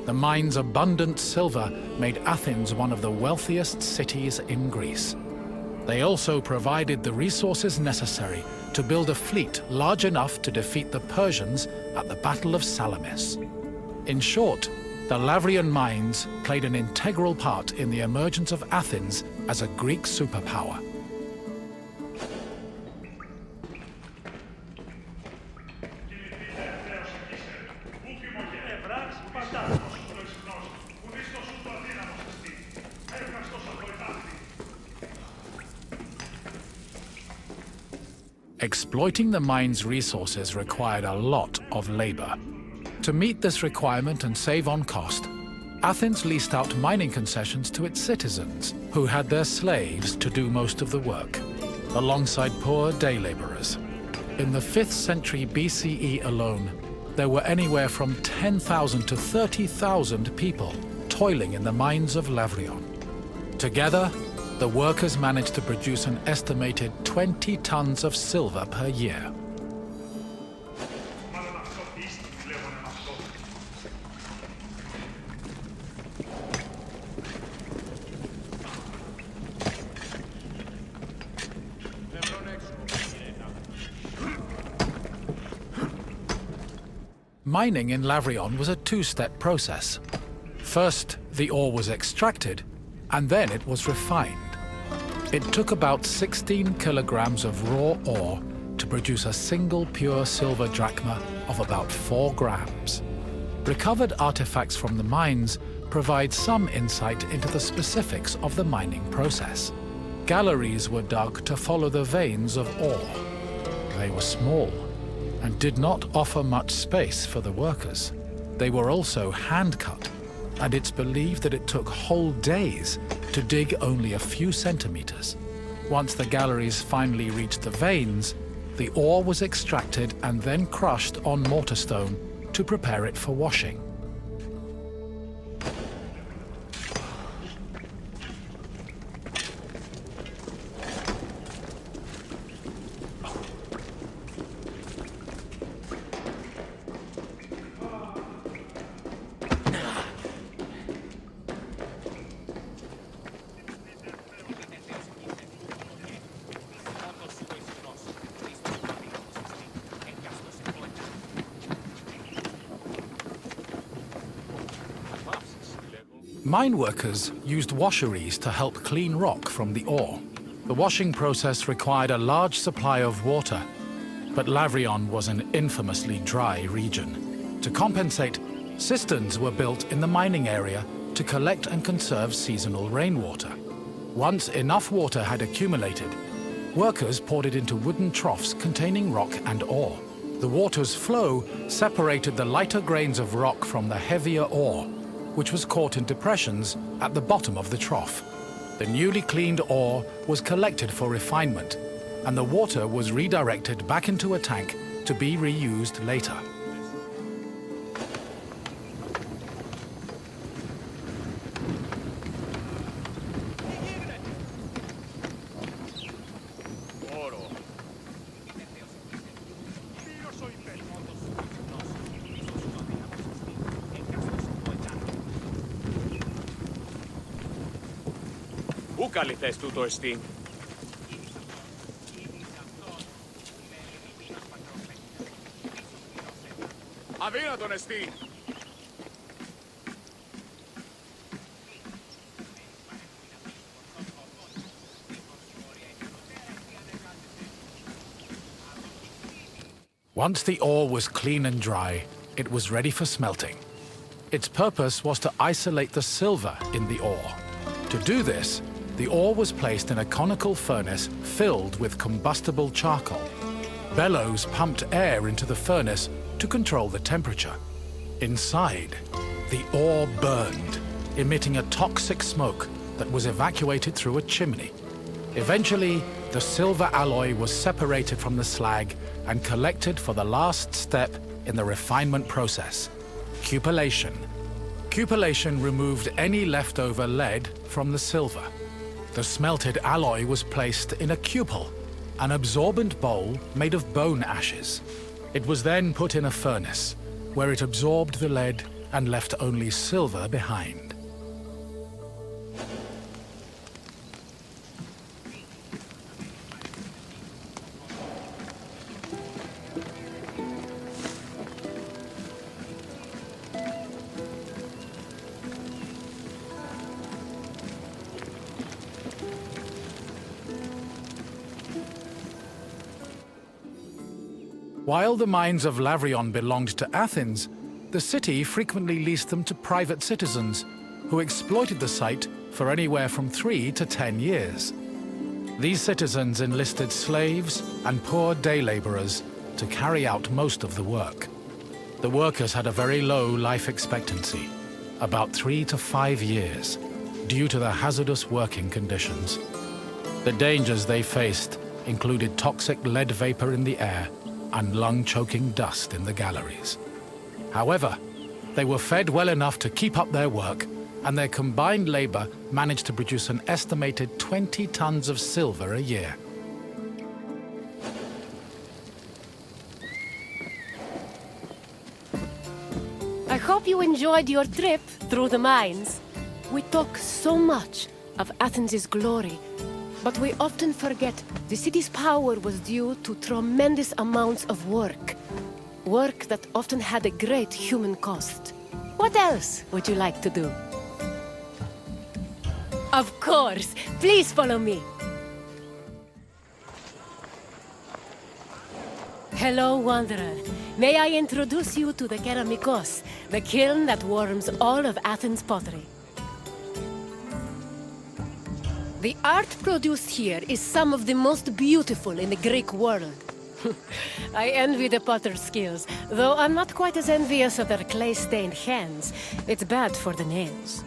The mine's abundant silver made Athens one of the wealthiest cities in Greece. They also provided the resources necessary to build a fleet large enough to defeat the Persians at the Battle of Salamis. In short, the Laurion mines played an integral part in the emergence of Athens as a Greek superpower. Exploiting the mine's resources required a lot of labor. To meet this requirement and save on cost, Athens leased out mining concessions to its citizens, who had their slaves to do most of the work, alongside poor day laborers. In the 5th century BCE alone, there were anywhere from 10,000 to 30,000 people toiling in the mines of Laurion. Together, the workers managed to produce an estimated 20 tons of silver per year. Mining in Laurion was a two-step process. First, the ore was extracted, and then it was refined. It took about 16 kilograms of raw ore to produce a single pure silver drachma of about 4 grams. Recovered artifacts from the mines provide some insight into the specifics of the mining process. Galleries were dug to follow the veins of ore. They were small and did not offer much space for the workers. They were also hand-cut, and it's believed that it took whole days to dig only a few centimeters. Once the galleries finally reached the veins, the ore was extracted and then crushed on mortar stone to prepare it for washing. Mine workers used washeries to help clean rock from the ore. The washing process required a large supply of water, but Laurion was an infamously dry region. To compensate, cisterns were built in the mining area to collect and conserve seasonal rainwater. Once enough water had accumulated, workers poured it into wooden troughs containing rock and ore. The water's flow separated the lighter grains of rock from the heavier ore, which was caught in depressions at the bottom of the trough. The newly cleaned ore was collected for refinement, and the water was redirected back into a tank to be reused later. Πού καλυθές τούτο εστί? Αδύνατον εστί. Once the ore was clean and dry, it was ready for smelting. Its purpose was to isolate the silver in the ore. To do this, the ore was placed in a conical furnace filled with combustible charcoal. Bellows pumped air into the furnace to control the temperature. Inside, the ore burned, emitting a toxic smoke that was evacuated through a chimney. Eventually, the silver alloy was separated from the slag and collected for the last step in the refinement process, cupellation. Cupellation removed any leftover lead from the silver. The smelted alloy was placed in a cupel, an absorbent bowl made of bone ashes. It was then put in a furnace, where it absorbed the lead and left only silver behind. While the mines of Laurion belonged to Athens, the city frequently leased them to private citizens, who exploited the site for anywhere from 3 to 10 years. These citizens enlisted slaves and poor day laborers to carry out most of the work. The workers had a very low life expectancy, about 3 to 5 years, due to the hazardous working conditions. The dangers they faced included toxic lead vapor in the air and lung-choking dust in the galleries. However, they were fed well enough to keep up their work, and their combined labor managed to produce an estimated 20 tons of silver a year. I hope you enjoyed your trip through the mines. We talk so much of Athens' glory, but we often forget the city's power was due to tremendous amounts of work. Work that often had a great human cost. What else would you like to do? Of course! Please follow me! Hello, Wanderer. May I introduce you to the Keramikos, the kiln that warms all of Athens' pottery. The art produced here is some of the most beautiful in the Greek world. I envy the potter's skills, though I'm not quite as envious of their clay-stained hands. It's bad for the nails.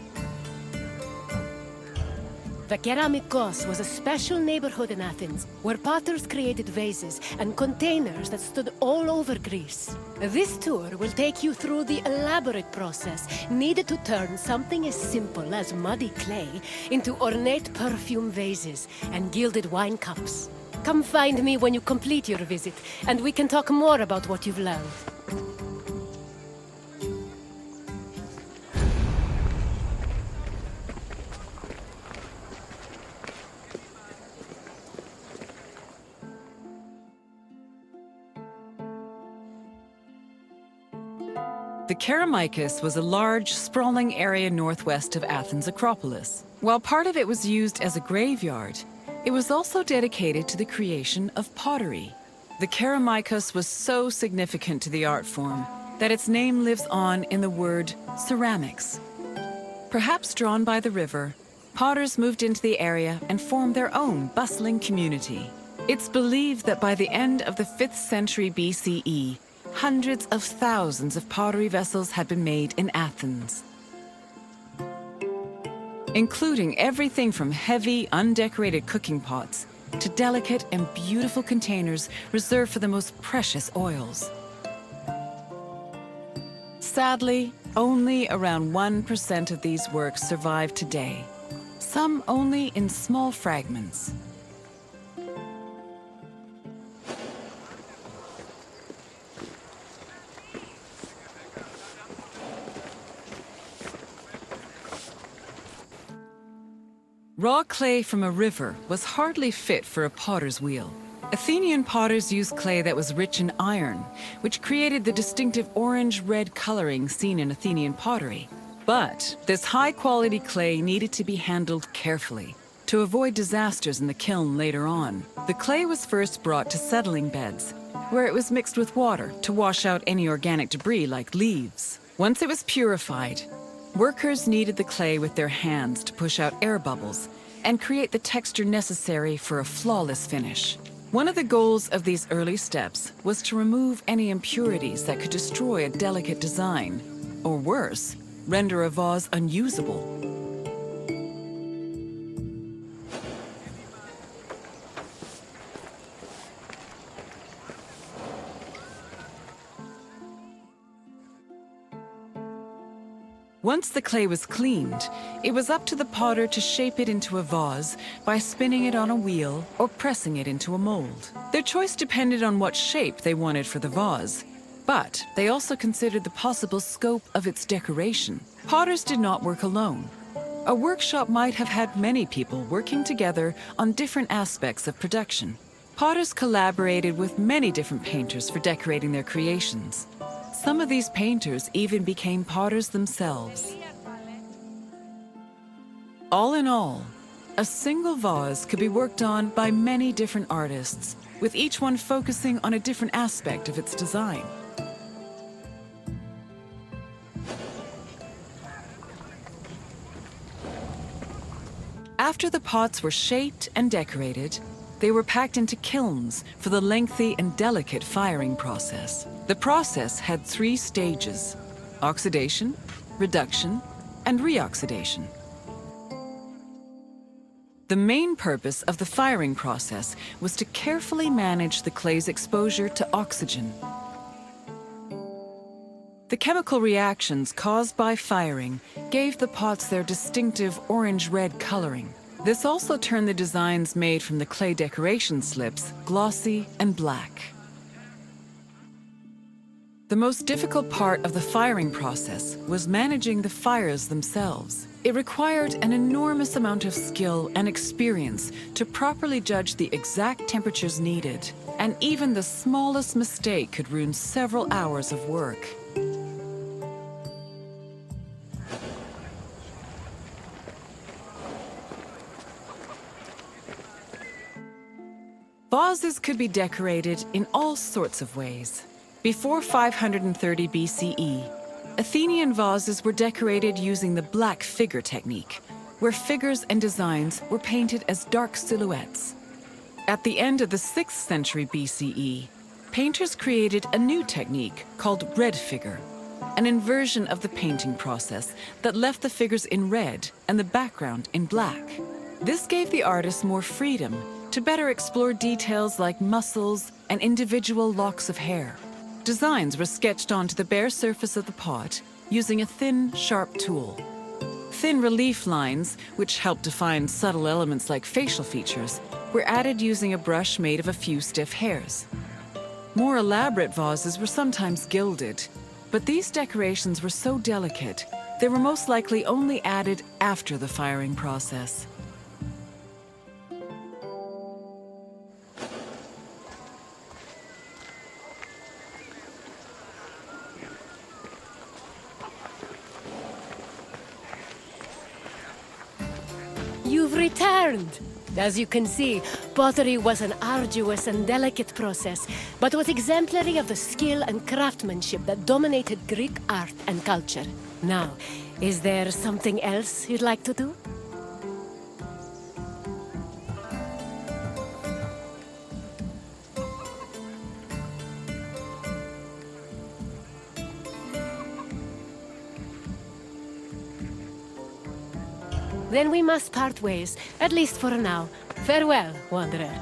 The Keramikos was a special neighborhood in Athens, where potters created vases and containers that stood all over Greece. This tour will take you through the elaborate process needed to turn something as simple as muddy clay into ornate perfume vases and gilded wine cups. Come find me when you complete your visit, and we can talk more about what you've learned. The Keramikos was a large, sprawling area northwest of Athens' Akropolis. While part of it was used as a graveyard, it was also dedicated to the creation of pottery. The Keramikos was so significant to the art form that its name lives on in the word ceramics. Perhaps drawn by the river, potters moved into the area and formed their own bustling community. It's believed that by the end of the 5th century BCE, hundreds of thousands of pottery vessels had been made in Athens, including everything from heavy, undecorated cooking pots to delicate and beautiful containers reserved for the most precious oils. Sadly, only around 1% of these works survive today, some only in small fragments. Raw clay from a river was hardly fit for a potter's wheel. Athenian potters used clay that was rich in iron, which created the distinctive orange-red coloring seen in Athenian pottery. But this high-quality clay needed to be handled carefully to avoid disasters in the kiln later on. The clay was first brought to settling beds, where it was mixed with water to wash out any organic debris like leaves. Once it was purified, workers kneaded the clay with their hands to push out air bubbles and create the texture necessary for a flawless finish. One of the goals of these early steps was to remove any impurities that could destroy a delicate design, or worse, render a vase unusable. Once the clay was cleaned, it was up to the potter to shape it into a vase by spinning it on a wheel or pressing it into a mold. Their choice depended on what shape they wanted for the vase, but they also considered the possible scope of its decoration. Potters did not work alone. A workshop might have had many people working together on different aspects of production. Potters collaborated with many different painters for decorating their creations. Some of these painters even became potters themselves. All in all, a single vase could be worked on by many different artists, with each one focusing on a different aspect of its design. After the pots were shaped and decorated, they were packed into kilns for the lengthy and delicate firing process. The process had 3 stages: oxidation, reduction, and reoxidation. The main purpose of the firing process was to carefully manage the clay's exposure to oxygen. The chemical reactions caused by firing gave the pots their distinctive orange-red coloring. This also turned the designs made from the clay decoration slips glossy and black. The most difficult part of the firing process was managing the fires themselves. It required an enormous amount of skill and experience to properly judge the exact temperatures needed, and even the smallest mistake could ruin several hours of work. Vases could be decorated in all sorts of ways. Before 530 BCE, Athenian vases were decorated using the black figure technique, where figures and designs were painted as dark silhouettes. At the end of the 6th century BCE, painters created a new technique called red figure, an inversion of the painting process that left the figures in red and the background in black. This gave the artist more freedom to better explore details like muscles and individual locks of hair. Designs were sketched onto the bare surface of the pot using a thin, sharp tool. Thin relief lines, which helped define subtle elements like facial features, were added using a brush made of a few stiff hairs. More elaborate vases were sometimes gilded, but these decorations were so delicate, they were most likely only added after the firing process. You've returned! As you can see, pottery was an arduous and delicate process, but was exemplary of the skill and craftsmanship that dominated Greek art and culture. Now, is there something else you'd like to do? Then we must part ways, at least for now. Farewell, wanderer.